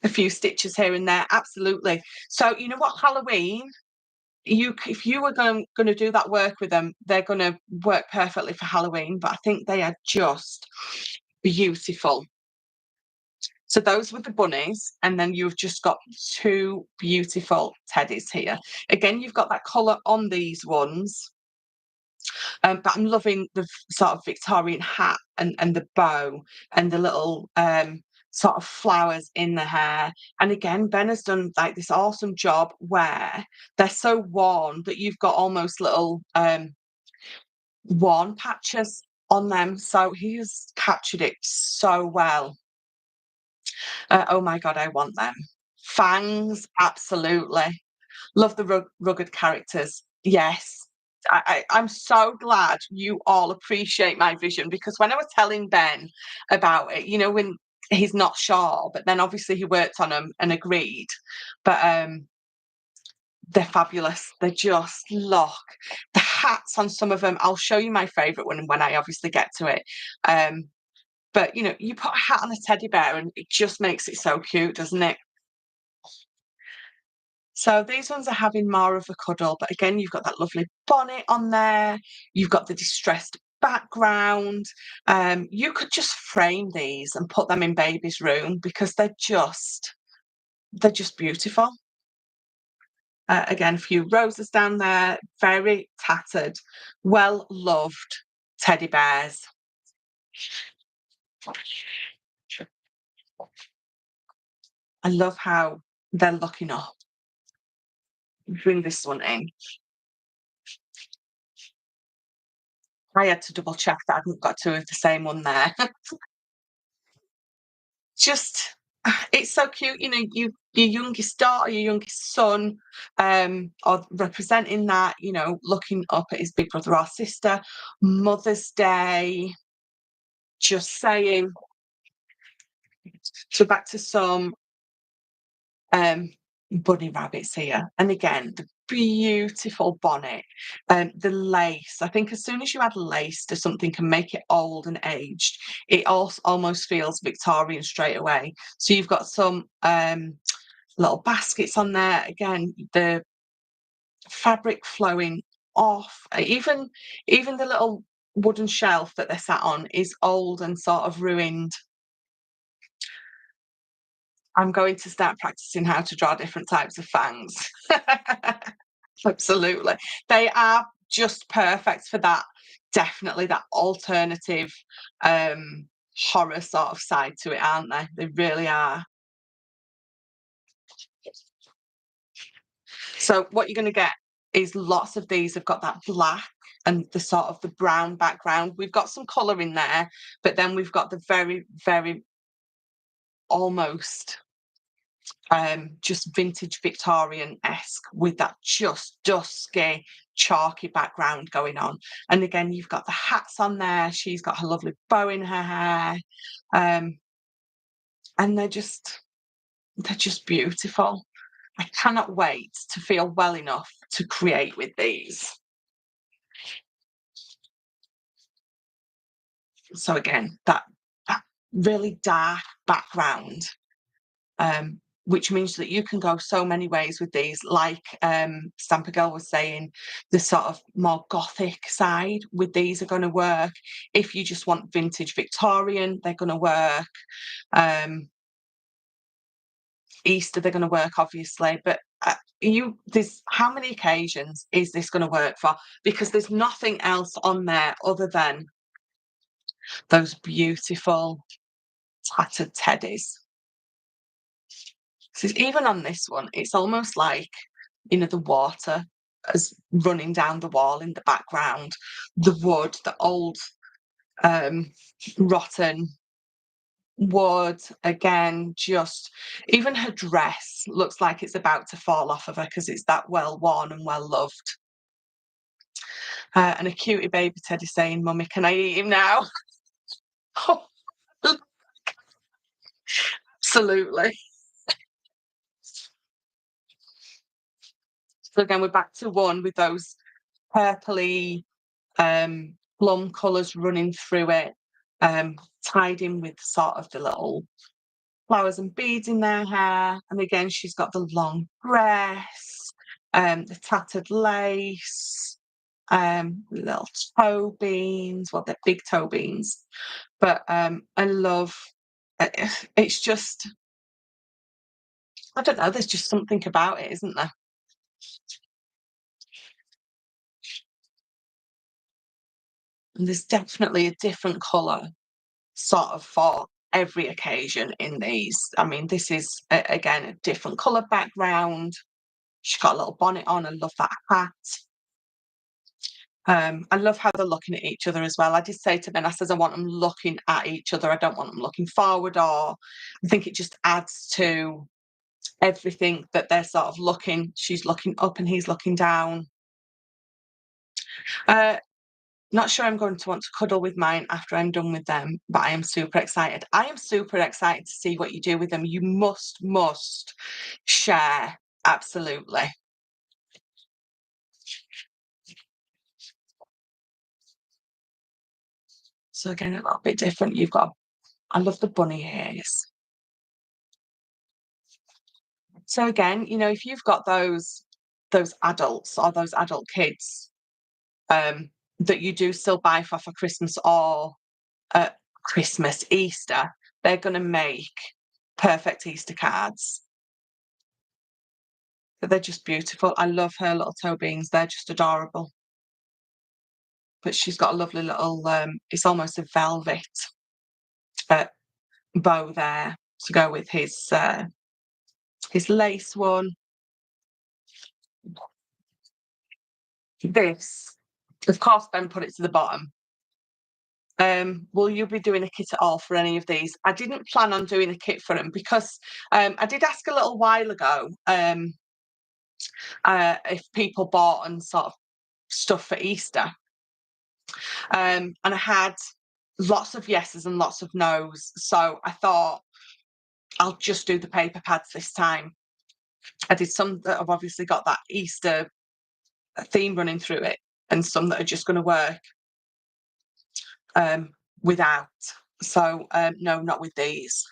few stitches here and there, absolutely. So you know what, Halloween, if you were going to do that work with them, they're going to work perfectly for Halloween. But I think they are just beautiful. So those were the bunnies, and then you've just got two beautiful teddies here. Again, you've got that colour on these ones, but I'm loving the sort of Victorian hat and the bow and the little sort of flowers in the hair. And again, Ben has done like this awesome job where they're so worn that you've got almost little worn patches on them. So he has captured it so well. Oh my God, I want them. Fangs, absolutely. Love the rugged characters. Yes. I'm so glad you all appreciate my vision, because when I was telling Ben about it, when he's not sure, but then obviously he worked on them and agreed. But they're fabulous. They just look. The hats on some of them, I'll show you my favourite one when I obviously get to it. But, you know, you put a hat on a teddy bear and it just makes it so cute, doesn't it? So these ones are having more of a cuddle, but again, you've got that lovely bonnet on there. You've got the distressed background. You could just frame these and put them in baby's room because they're just beautiful. Again, a few roses down there, very tattered, well loved teddy bears. I love how they're looking up. Bring this one in. I had to double check that I hadn't got two of the same one there. Just it's so cute, you know, your youngest daughter, your youngest son, are representing that, you know, looking up at his big brother or sister. Mother's Day, just saying. So back to some um bunny rabbits here. And again, the beautiful bonnet, the lace. I think as soon as you add lace to something can make it old and aged, it also almost feels Victorian straight away. So you've got some little baskets on there. Again, the fabric flowing off. Even the little wooden shelf that they're sat on is old and sort of ruined. I'm going to start practicing how to draw different types of fangs. Absolutely. They are just perfect for that, definitely that alternative, horror sort of side to it, aren't they? They really are. So what you're gonna get is lots of these have got that black and the sort of the brown background. We've got some colour in there, but then we've got the very, very almost just vintage Victorian-esque with that just dusky, chalky background going on. And again, you've got the hats on there. She's got her lovely bow in her hair. Um, and they're just beautiful. I cannot wait to feel well enough to create with these. So again, that really dark background, which means that you can go so many ways with these. Like Stamper Girl was saying, the sort of more gothic side with these are going to work. If you just want vintage Victorian, they're going to work. Easter, they're going to work, obviously, but there's how many occasions is this going to work for? Because there's nothing else on there other than those beautiful tattered teddies. So even on this one, it's almost like, you know, the water is running down the wall in the background, the wood, the old rotten wood, again, just even her dress looks like it's about to fall off of her because it's that well worn and well loved. And a cutie baby teddy saying, "Mummy, can I eat him now?" Oh, absolutely. So again, we're back to one with those purpley plum colours running through it, tied in with sort of the little flowers and beads in their hair. And again, she's got the long dress, the tattered lace, little toe beans. Well, they're big toe beans, but I love. It's just, I don't know. There's just something about it, isn't there? And there's definitely a different colour sort of for every occasion in these. I mean, this is again a different colour background. She's got a little bonnet on. I love that hat. I love how they're looking at each other as well. I did say to Ben, I says I want them looking at each other. I don't want them looking forward, or I think it just adds to everything that they're sort of looking. She's looking up and he's looking down. Uh, Not sure I'm going to want to cuddle with mine after I'm done with them, but I am super excited. I am super excited to see what you do with them. You must share. Absolutely. So again, a little bit different. You've got I love the bunny ears. So again, you know, if you've got those adults or those adult kids that you do still buy for Christmas or Christmas, Easter, they're going to make perfect Easter cards. But they're just beautiful. I love her little toe beans. They're just adorable. But she's got a lovely little, it's almost a velvet uh, bow there to go with his lace one. This, of course, Ben put it to the bottom. Will you be doing a kit at all for any of these? I didn't plan on doing a kit for them because I did ask a little while ago if people bought and sort of stuff for Easter. And I had lots of yeses and lots of nos. So I thought I'll just do the paper pads this time. I did some that have obviously got that Easter theme running through it, and some that are just going to work without. So no, not with these.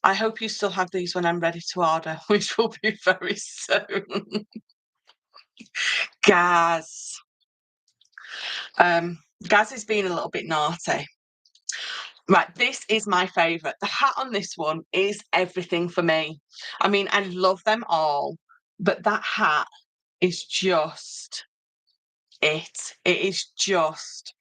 I hope you still have these when I'm ready to order, which will be very soon. Gaz. Gaz is being a little bit naughty. Right, this is my favourite. The hat on this one is everything for me. I mean, I love them all, but that hat is just it. It is just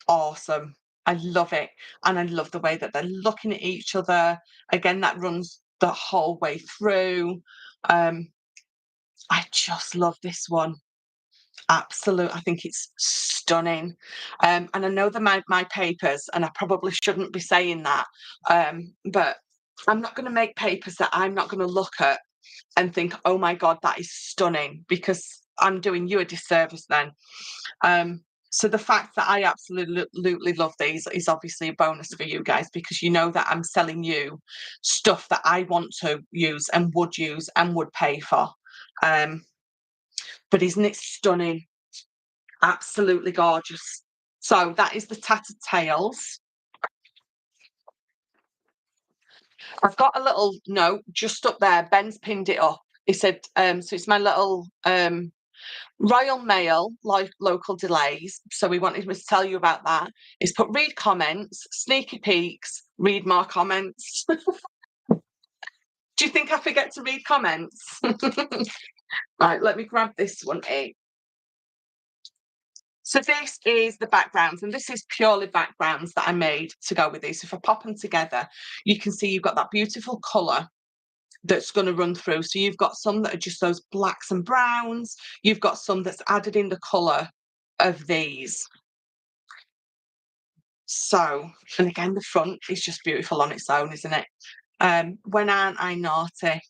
awesome. I love it. And I love the way that they're looking at each other. Again, that runs the whole way through. I just love this one. Absolute. I think it's stunning. And I know they're my papers, and I probably shouldn't be saying that. But I'm not going to make papers that I'm not going to look at and think, oh my God, that is stunning, because I'm doing you a disservice then. So the fact that I absolutely love these is obviously a bonus for you guys, because you know that I'm selling you stuff that I want to use and would pay for. But isn't it stunning? Absolutely gorgeous. So that is the tattered tails. I've got a little note just up there. Ben's pinned it up. He said, so it's my little Royal Mail, like local delays. So we wanted me to tell you about that. He's put read comments, sneaky peeks, read more comments. Do you think I forget to read comments? Right, let me grab this one in. So this is the backgrounds, and this is purely backgrounds that I made to go with these. So if I pop them together, you can see you've got that beautiful colour that's going to run through. So you've got some that are just those blacks and browns. You've got some that's added in the colour of these. So, and again, the front is just beautiful on its own, isn't it? When aren't I naughty?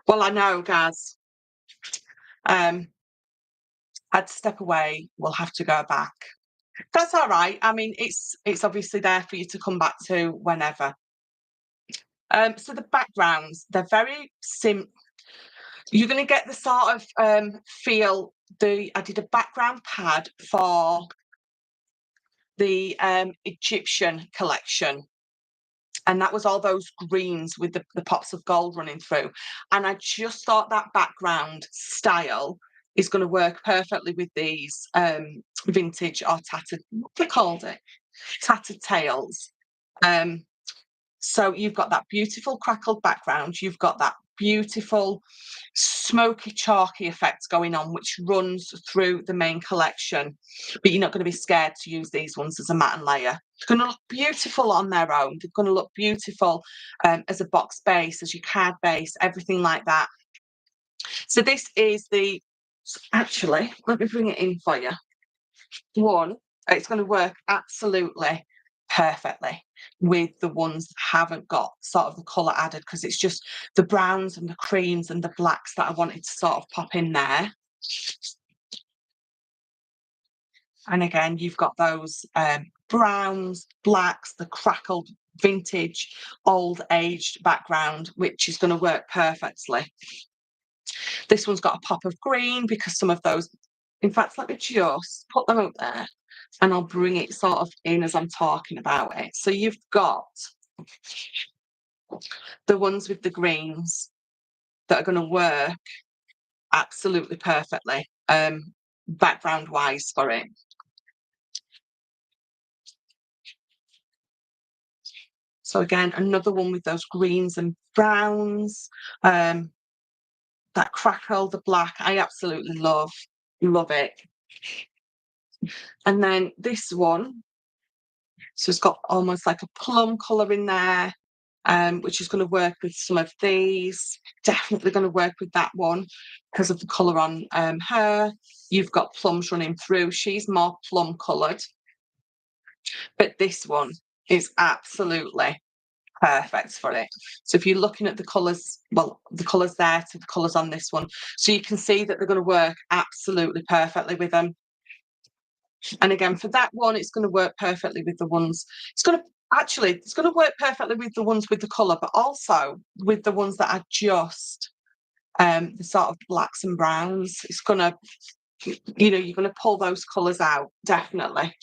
Well, I know, Gaz. I'd step away. We'll have to go back. That's all right. I mean, it's obviously there for you to come back to whenever. So the backgrounds, they're very you're going to get the sort of feel. I did a background pad for the Egyptian collection, and that was all those greens with the pops of gold running through. And I just thought that background style is going to work perfectly with these vintage or tattered, what they called it, tattered tails. So you've got that beautiful crackled background, you've got that beautiful smoky chalky effect going on, which runs through the main collection, but you're not going to be scared to use these ones as a matte and layer. It's going to look beautiful on their own. They're going to look beautiful as a box base, as your card base, everything like that. So this is actually, let me bring it in for you. One, it's going to work absolutely perfectly with the ones that haven't got sort of the colour added, because it's just the browns and the creams and the blacks that I wanted to sort of pop in there. And again, you've got those browns, blacks, the crackled vintage, old aged background, which is going to work perfectly. This one's got a pop of green because some of those, in fact, let me just put them up there and I'll bring it sort of in as I'm talking about it. So you've got the ones with the greens that are going to work absolutely perfectly, background wise for it. So again, another one with those greens and browns, that crackle, the black, I absolutely love it. And then this one, so it's got almost like a plum colour in there, which is going to work with some of these. Definitely going to work with that one because of the colour on her. You've got plums running through. She's more plum coloured. But this one is absolutely perfect for it. So if you're looking at the colours, well, the colours there to the colours on this one, so you can see that they're going to work absolutely perfectly with them. And again, for that one, it's going to work perfectly with the ones. It's going to work perfectly with the ones with the colour, but also with the ones that are just the sort of blacks and browns. It's going to, you're going to pull those colours out, definitely.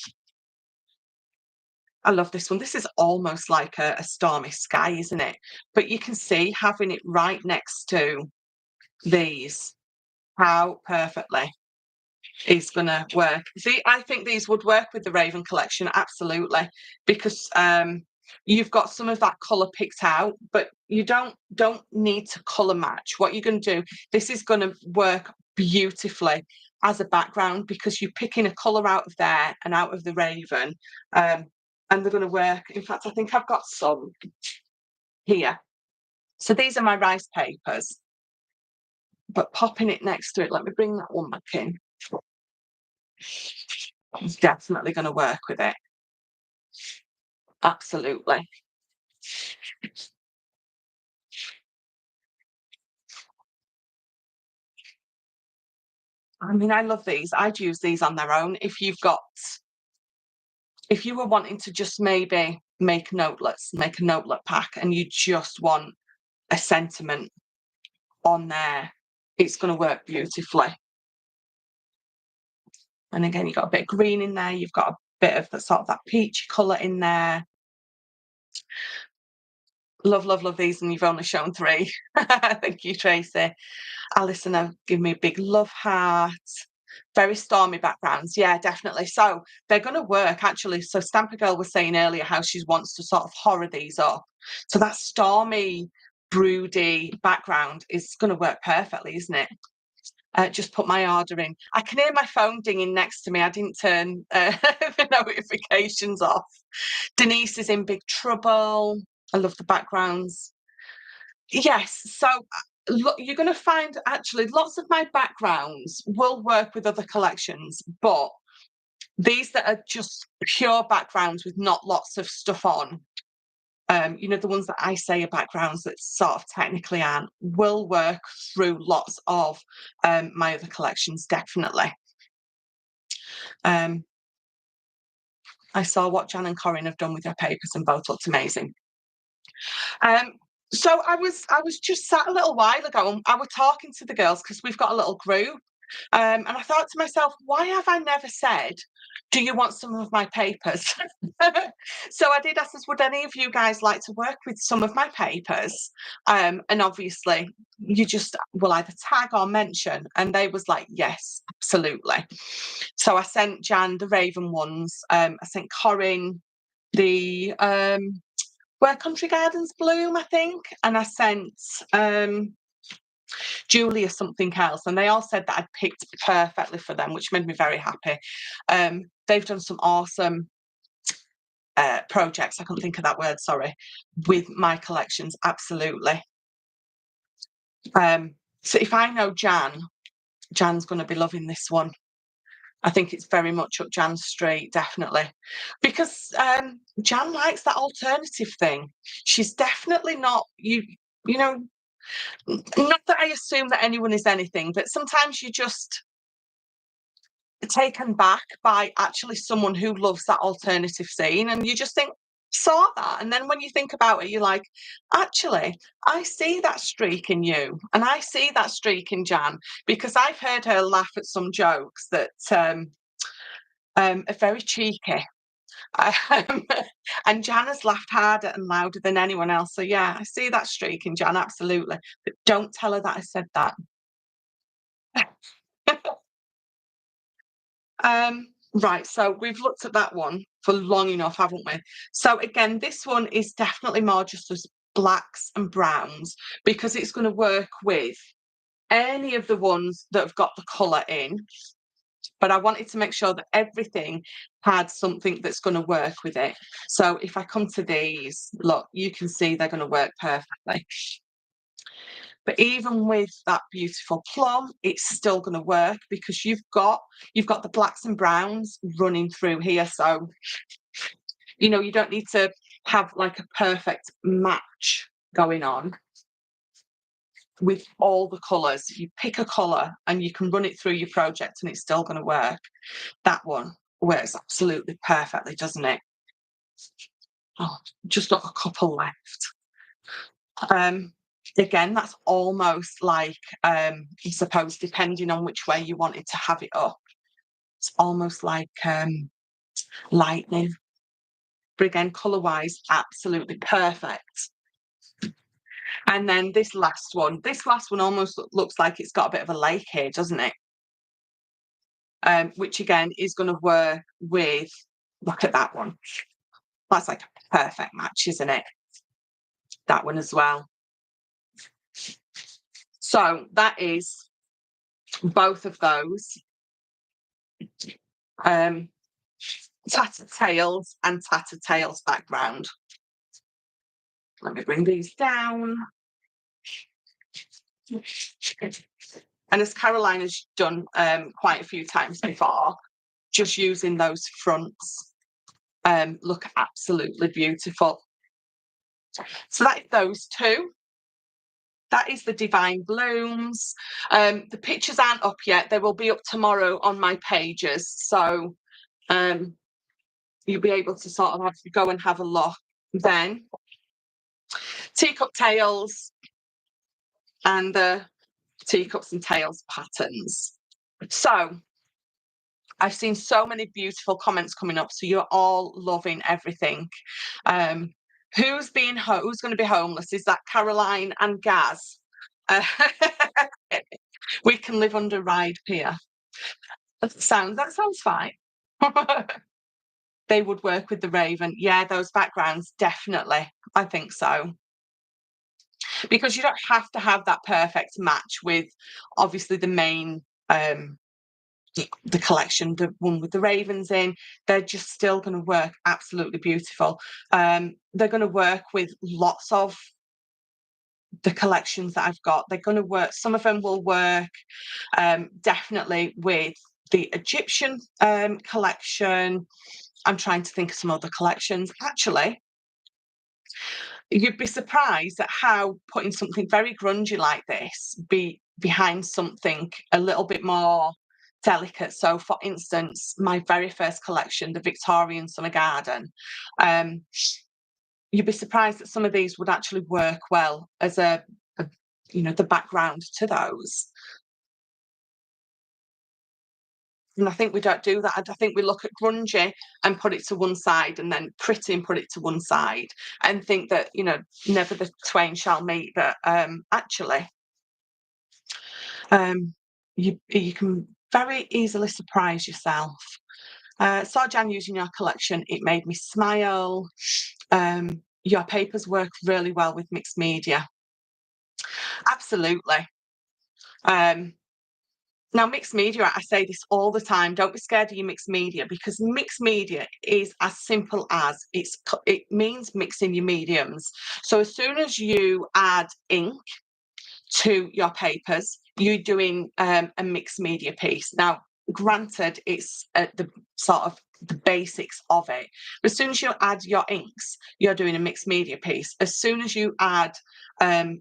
I love this one. This is almost like a stormy sky, isn't it? But you can see having it right next to these, how perfectly is going to work. See, I think these would work with the Raven collection, absolutely, because you've got some of that colour picked out, but you don't need to colour match. What you're going to do, this is going to work beautifully as a background because you're picking a colour out of there and out of the Raven, and they're going to work. In fact, I think I've got some here. So these are my rice papers, but popping it next to it, let me bring that one back in. It's definitely going to work with it. Absolutely. I mean, I love these. I'd use these on their own. If you were wanting to just maybe make notelets, make a notelet pack, and you just want a sentiment on there, it's going to work beautifully. And again, you've got a bit of green in there. You've got a bit of that peachy colour in there. Love, love, love these, and you've only shown 3. Thank you, Tracy. Alison have given me a big love heart. Very stormy backgrounds. Yeah, definitely. So they're going to work, actually. So Stamper Girl was saying earlier how she wants to sort of horror these up. So that stormy, broody background is going to work perfectly, isn't it? Just put my order in. I can hear my phone dinging next to me. I didn't turn the notifications off. Denise is in big trouble. I love the backgrounds. Yes, so you're going to find actually lots of my backgrounds will work with other collections, but these that are just pure backgrounds with not lots of stuff on, the ones that I say are backgrounds that sort of technically aren't, will work through lots of my other collections, definitely. I saw what Jan and Corinne have done with their papers and both looked amazing. So I was just sat a little while ago and I was talking to the girls because we've got a little group. And I thought to myself, why have I never said, do you want some of my papers? So I did ask us, would any of you guys like to work with some of my papers? And obviously you just will either tag or mention. And they was like, yes, absolutely. So I sent Jan the Raven ones. I sent Corinne the Where Country Gardens Bloom, I think. And I sent Julia something else, and they all said that I'd picked perfectly for them, which made me very happy. They've done some awesome projects, I couldn't think of that word, sorry, with my collections, absolutely. So if I know Jan's going to be loving this one. I think it's very much up Jan's street, definitely, because Jan likes that alternative thing. She's definitely not not that I assume that anyone is anything, but sometimes you just taken back by actually someone who loves that alternative scene, and you just think, saw that, and then when you think about it, you're like, actually, I see that streak in you, and I see that streak in Jan, because I've heard her laugh at some jokes that are very cheeky. Um, and Jan has laughed harder and louder than anyone else. So yeah, I see that streak in Jan, absolutely. But don't tell her that I said that. Right, so we've looked at that one for long enough, haven't we? So again, this one is definitely more just as blacks and browns because it's going to work with any of the ones that have got the colour in. But I wanted to make sure that everything had something that's going to work with it. So if I come to these, look, you can see they're going to work perfectly. But even with that beautiful plum, it's still going to work because you've got the blacks and browns running through here. So, you know, you don't need to have like a perfect match going on with all the colours. You pick a colour and you can run it through your project and it's still going to work. That one works absolutely perfectly, doesn't it? Oh, just got a couple left. Again, that's almost like, I suppose, depending on which way you wanted to have it up, it's almost like lightning. But again, colour-wise, absolutely perfect. And then this last one almost looks like it's got a bit of a lake here, doesn't it? Which again is going to work with, look at that one. That's like a perfect match, isn't it? That one as well. So that is both of those. Tattered Tales and Tattered Tales background. Let me bring these down. And as Caroline has done quite a few times before, just using those fronts look absolutely beautiful. So that is those two. That is the Divine Blooms. The pictures aren't up yet. They will be up tomorrow on my pages. So you'll be able to sort of go and have a look then. Teacup Tales and the Teacups and Tails patterns. So I've seen so many beautiful comments coming up. So you're all loving everything. Who's going to be homeless? Is that Caroline and Gaz? We can live under Ride Pier. That sounds fine. They would work with the Raven. Yeah, those backgrounds, definitely. I think so. Because you don't have to have that perfect match with obviously the main the collection, the one with the ravens in. They're just still going to work absolutely beautiful. They're going to work with lots of the collections that I've got. They're going to work, some of them will work definitely with the Egyptian collection. I'm trying to think of some other collections. Actually, you'd be surprised at how putting something very grungy like this behind something a little bit more delicate. So, for instance, my very first collection, the Victorian Summer Garden, you'd be surprised that some of these would actually work well as a the background to those. And I think we don't do that. I think we look at grungy and put it to one side, and then pretty and put it to one side, and think that never the twain shall meet. But actually, you can very easily surprise yourself. Saw Jan using your collection. It made me smile. Your papers work really well with mixed media. Absolutely. Now, mixed media, I say this all the time, don't be scared of your mixed media, because mixed media is as simple as it means mixing your mediums. So as soon as you add ink to your papers, you're doing a mixed media piece. Now, granted, it's the sort of the basics of it. But as soon as you add your inks, you're doing a mixed media piece. As soon as you add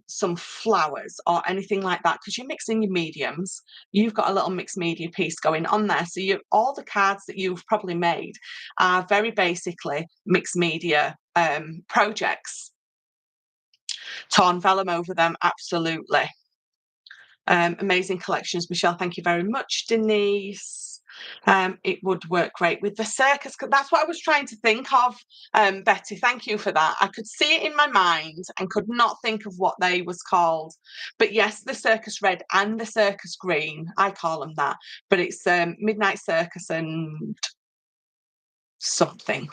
some flowers or anything like that, because you're mixing your mediums, you've got a little mixed media piece going on there. So all the cards that you've probably made are very basically mixed media projects. Torn vellum over them, absolutely. Amazing collections, Michelle. Thank you very much, Denise. It would work great with the circus. That's what I was trying to think of, Betty. Thank you for that. I could see it in my mind and could not think of what they was called. But yes, the circus red and the circus green. I call them that. But it's Midnight Circus and something.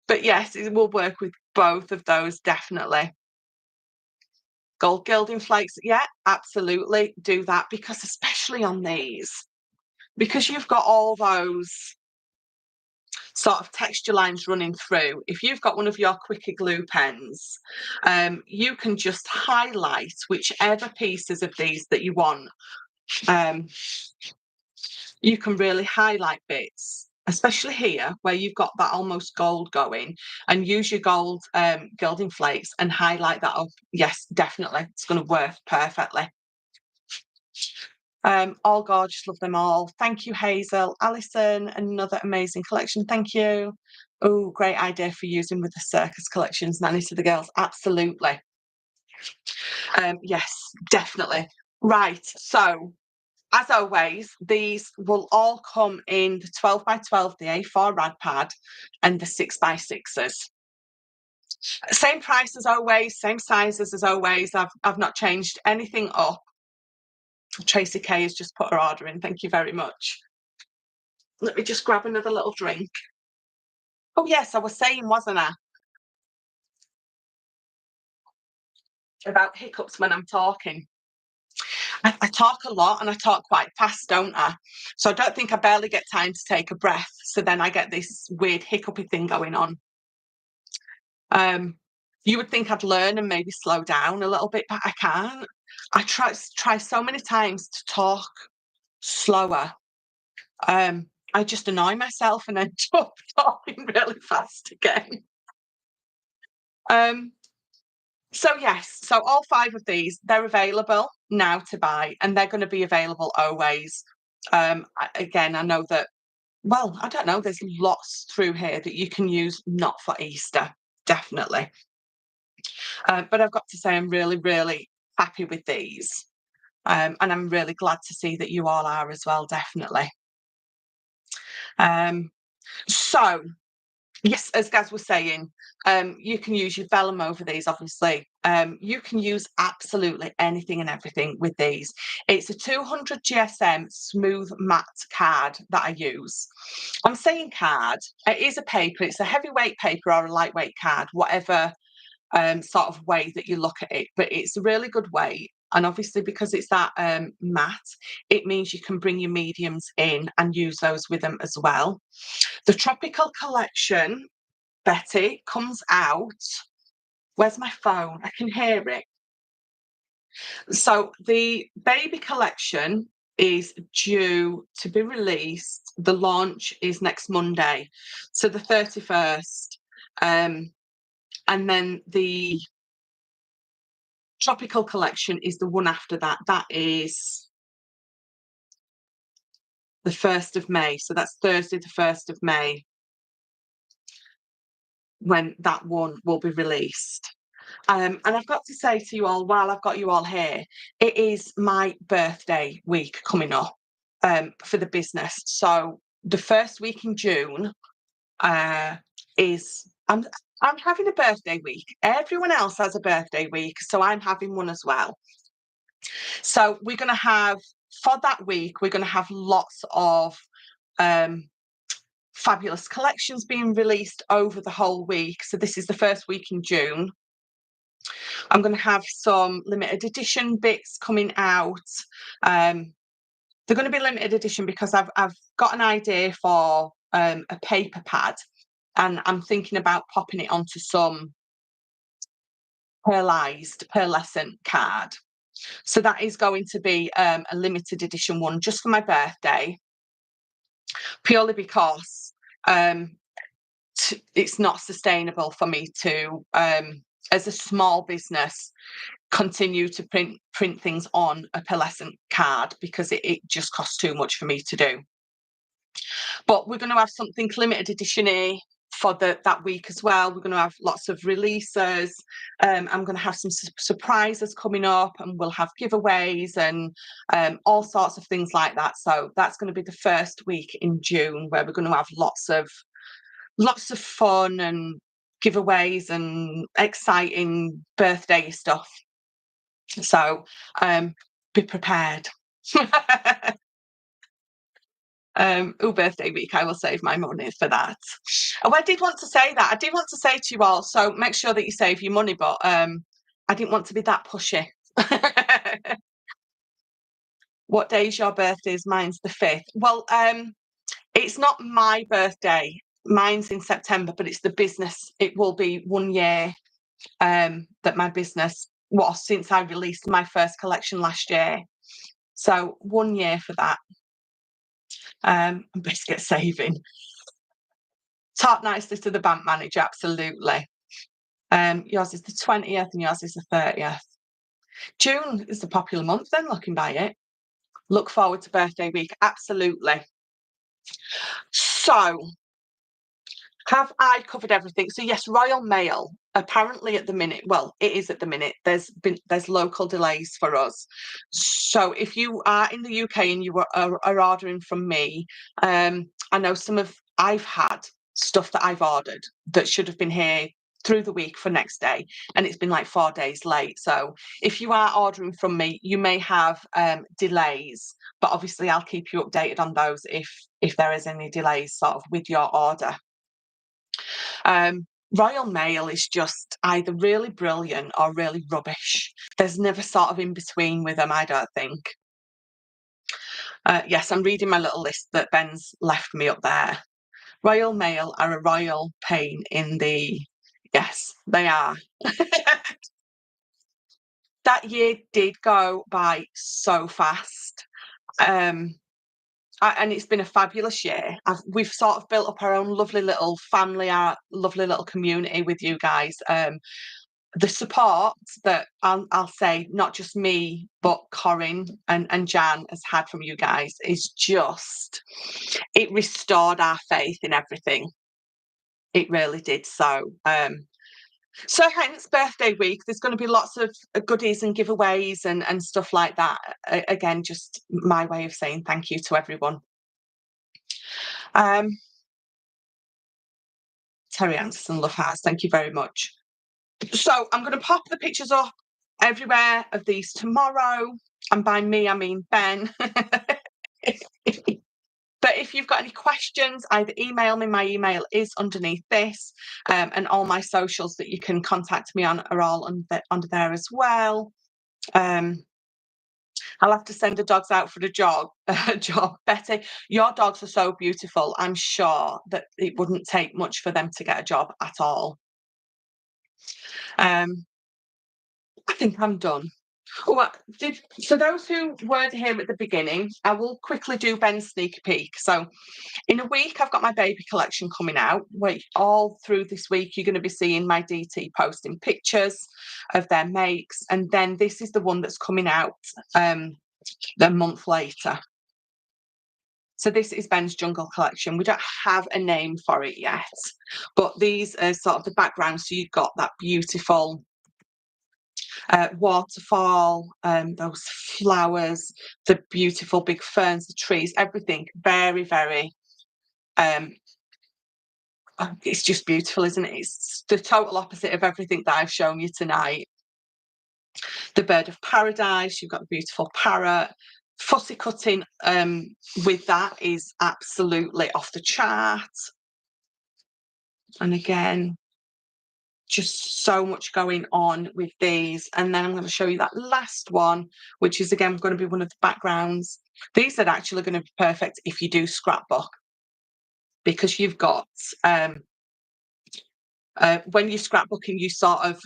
But yes, it will work with both of those, definitely. Gold gilding flakes, yeah, absolutely do that, because especially on these, because you've got all those sort of texture lines running through, if you've got one of your Quickie glue pens, you can just highlight whichever pieces of these that you want. You can really highlight bits, especially here where you've got that almost gold going, and use your gold gilding flakes and highlight that up. Yes, definitely, it's going to work perfectly. All gorgeous, love them all. Thank you, Hazel. Alison, another amazing collection. Thank you. Oh, great idea for using with the circus collections, Nanny to the girls. Absolutely. Yes, definitely. Right. So, as always, these will all come in the 12 by 12, the A4 rad pad, and the 6 by 6s. Same price as always, same sizes as always. I've not changed anything up. Tracy K has just put her order in. Thank you very much. Let me just grab another little drink. Oh, yes, I was saying, wasn't I? About hiccups when I'm talking. I talk a lot and I talk quite fast, don't I? So I don't think I barely get time to take a breath. So then I get this weird hiccupy thing going on. You would think I'd learn and maybe slow down a little bit, but I can't. I try so many times to talk slower. I just annoy myself and end up talking really fast again. So yes, so all 5 of these, they're available now to buy, and they're going to be available always. Again, I know that, well, I don't know, there's lots through here that you can use not for Easter, definitely. But I've got to say, I'm really, really happy with these. And I'm really glad to see that you all are as well, definitely. So, yes, as Gaz was saying, you can use your vellum over these, obviously. You can use absolutely anything and everything with these. It's a 200 GSM smooth matte card that I use. I'm saying card, it is a paper, it's a heavyweight paper or a lightweight card, whatever sort of way that you look at it, but it's a really good weight. And obviously, because it's that matte, it means you can bring your mediums in and use those with them as well. The Tropical Collection, Betty, comes out. Where's my phone? I can hear it. So the baby collection is due to be released. The launch is next Monday, so the 31st. And then the Tropical Collection is the one after that. That is the 1st of May. So that's Thursday, the 1st of May, when that one will be released. And I've got to say to you all, while I've got you all here, it is my birthday week coming up for the business. So the first week in June is I'm having a birthday week. Everyone else has a birthday week, so I'm having one as well. So we're going to have, for that week, we're going to have lots of fabulous collections being released over the whole week. So this is the first week in June. I'm going to have some limited edition bits coming out. They're going to be limited edition because I've got an idea for a paper pad, and I'm thinking about popping it onto some pearlescent card. So that is going to be a limited edition one just for my birthday, purely because it's not sustainable for me to, as a small business, continue to print things on a pearlescent card, because it just costs too much for me to do. But we're going to have something limited edition-y for that week as well. We're going to have lots of releases. I'm going to have some surprises coming up, and we'll have giveaways and all sorts of things like that. So that's going to be the first week in June, where we're going to have lots of fun and giveaways and exciting birthday stuff. So be prepared. Birthday week, I will save my money for that. Oh, I did want to say that. I did want to say to you all, so make sure that you save your money, but I didn't want to be that pushy. What day is your birthday? Mine's the 5th. Well, it's not my birthday. Mine's in September, but it's the business. It will be 1 year that my business was since I released my first collection last year. So 1 year for that. And biscuit saving. Talk nicely to the bank manager, absolutely. Yours is the 20th and yours is the 30th. June is the popular month then, looking by it. Look forward to birthday week, absolutely. So, have I covered everything? So yes, Royal Mail, apparently at the minute, well, it is at the minute, there's local delays for us. So if you are in the UK and you are ordering from me, I know I've had stuff that I've ordered that should have been here through the week for next day, and it's been like 4 days late. So if you are ordering from me, you may have delays, but obviously I'll keep you updated on those if there is any delays sort of with your order. Royal Mail is just either really brilliant or really rubbish. There's never sort of in between with them, I don't think. Yes, I'm reading my little list that Ben's left me up there. Royal Mail are a royal pain in the... Yes, they are. That year did go by so fast. And it's been a fabulous year. We've sort of built up our own lovely little family, our lovely little community with you guys. The support that I'll say, not just me, but Corinne and Jan has had from you guys is just, it restored our faith in everything. It really did. So hence birthday week, there's going to be lots of goodies and giveaways and stuff like that. Again, just my way of saying thank you to everyone. Terry Anderson, love hearts, thank you very much. So I'm going to pop the pictures up everywhere of these tomorrow, and by me I mean Ben. But if you've got any questions, either email me. My email is underneath this, and all my socials that you can contact me on are all under there as well. I'll have to send the dogs out for the job. Betty, your dogs are so beautiful. I'm sure that it wouldn't take much for them to get a job at all. I think I'm done. So those who weren't here at the beginning, I will quickly do Ben's sneak peek. So in a week, I've got my baby collection coming out. All through this week, you're going to be seeing my DT posting pictures of their makes. And then this is the one that's coming out a month later. So this is Ben's Jungle Collection. We don't have a name for it yet, but these are sort of the background. So you've got that beautiful waterfall, those flowers, the beautiful big ferns, the trees, everything very, very, it's just beautiful, isn't it? It's the total opposite of everything that I've shown you tonight. The bird of paradise, you've got the beautiful parrot. Fussy cutting with that is absolutely off the chart. And again, just so much going on with these. And then I'm going to show you that last one, which is again going to be one of the backgrounds. These are actually going to be perfect if you do scrapbook, because you've got when you're scrapbooking,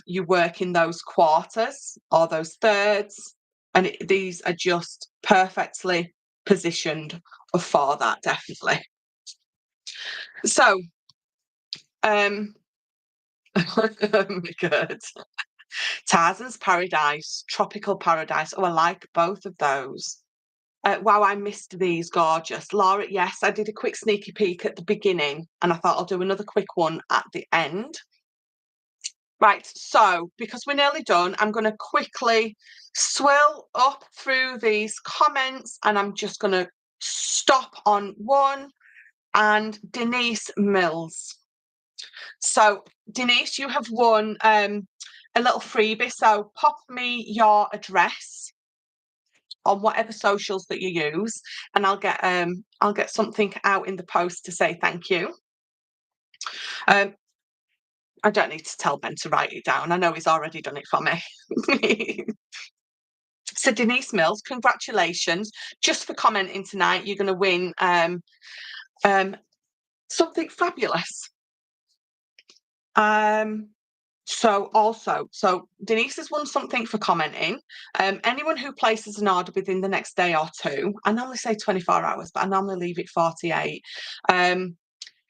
you work in those quarters or those thirds, and these are just perfectly positioned for that, definitely. So good. Tarzan's Paradise, Tropical Paradise. Oh, I like both of those. Wow, I missed these, gorgeous. Laura, yes, I did a quick sneaky peek at the beginning, and I thought I'll do another quick one at the end. Right, so because we're nearly done, I'm going to quickly swirl up through these comments, and I'm just going to stop on one, and Denise Mills. So Denise, you have won a little freebie, so pop me your address on whatever socials that you use, and I'll get something out in the post to say thank you. I don't need to tell Ben to write it down. I know he's already done it for me. So Denise Mills, congratulations. Just for commenting tonight, you're going to win something fabulous. So Denise has won something for commenting. Anyone who places an order within the next day or two, I normally say 24 hours, but I normally leave it 48.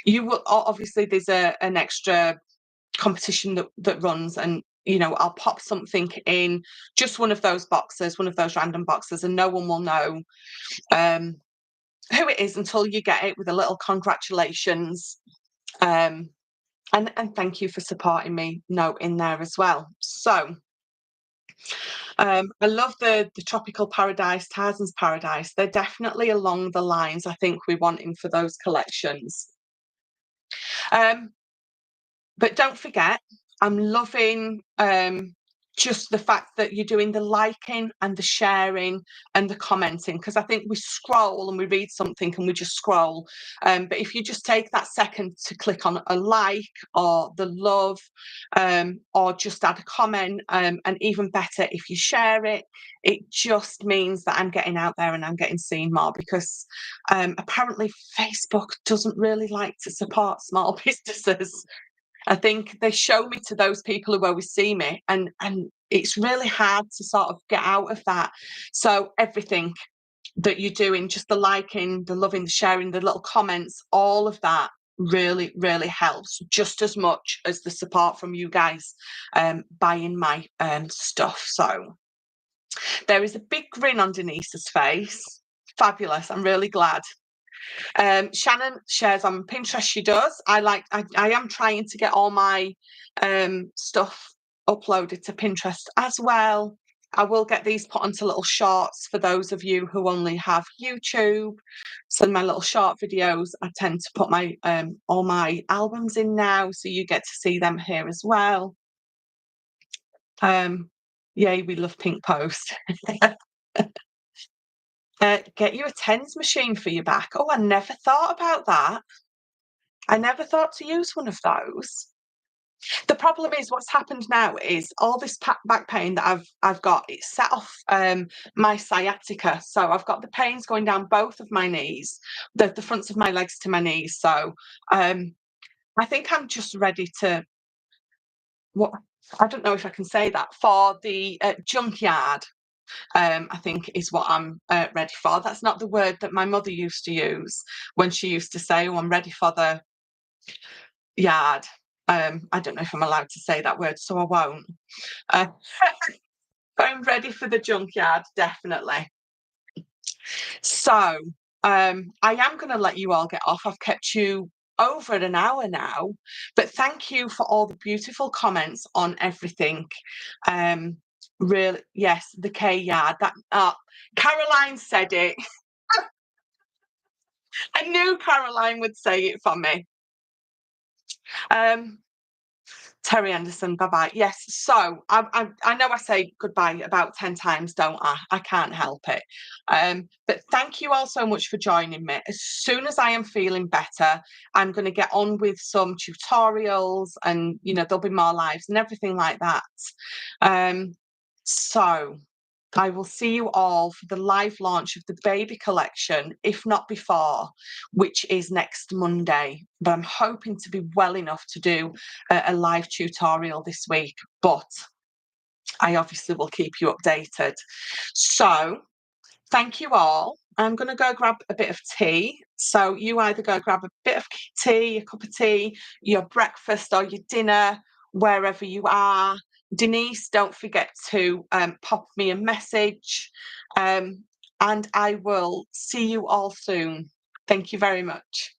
You will obviously, there's an extra competition that runs, and I'll pop something in just one of those boxes, one of those random boxes, and no one will know who it is until you get it with a little congratulations. And thank you for supporting me note in there as well. So I love the Tropical Paradise, Tarzan's Paradise. They're definitely along the lines I think we're wanting for those collections. But don't forget, I'm loving just the fact that you're doing the liking and the sharing and the commenting, because I think we scroll and we read something and we just scroll. But if you just take that second to click on a like or the love, or just add a comment, and even better, if you share it, it just means that I'm getting out there and I'm getting seen more, because apparently Facebook doesn't really like to support small businesses. I think they show me to those people who always see me, and it's really hard to sort of get out of that. So everything that you're doing, just the liking, the loving, the sharing, the little comments, all of that really, really helps, just as much as the support from you guys buying my stuff. So there is a big grin on Denise's face. Fabulous. I'm really glad. Shannon shares on Pinterest. She does. I am trying to get all my stuff uploaded to Pinterest as well. I will get these put onto little shorts for those of you who only have YouTube. So my little short videos, I tend to put my all my albums in now, so you get to see them here as well. Yay, we love Pink Post. Get you a tens machine for your back. Oh, I never thought about that. I never thought to use one of those. The problem is, what's happened now is all this back pain that I've got, it's set off my sciatica. So I've got the pains going down both of my knees, the fronts of my legs to my knees. So I think I'm just ready to, I don't know if I can say that, for the junkyard. I think is what I'm ready for. That's not the word that my mother used to use when she used to say, "Oh, I'm ready for the yard." I don't know if I'm allowed to say that word, so I won't. But I'm ready for the junkyard, definitely. So I am going to let you all get off. I've kept you over an hour now, but thank you for all the beautiful comments on everything. Really, yes, the K yard. That Caroline said it. I knew Caroline would say it for me. Terry Anderson, bye-bye. Yes, so I know I say goodbye about 10 times, don't I? I can't help it. But thank you all so much for joining me. As soon as I am feeling better, I'm going to get on with some tutorials, and, there'll be more lives and everything like that. So I will see you all for the live launch of the baby collection, if not before, which is next Monday. But I'm hoping to be well enough to do a live tutorial this week, but I obviously will keep you updated. So thank you all. I'm going to go grab a bit of tea. So you either go grab a bit of tea, a cup of tea, your breakfast or your dinner, wherever you are. Denise, don't forget to pop me a message. and I will see you all soon. Thank you very much.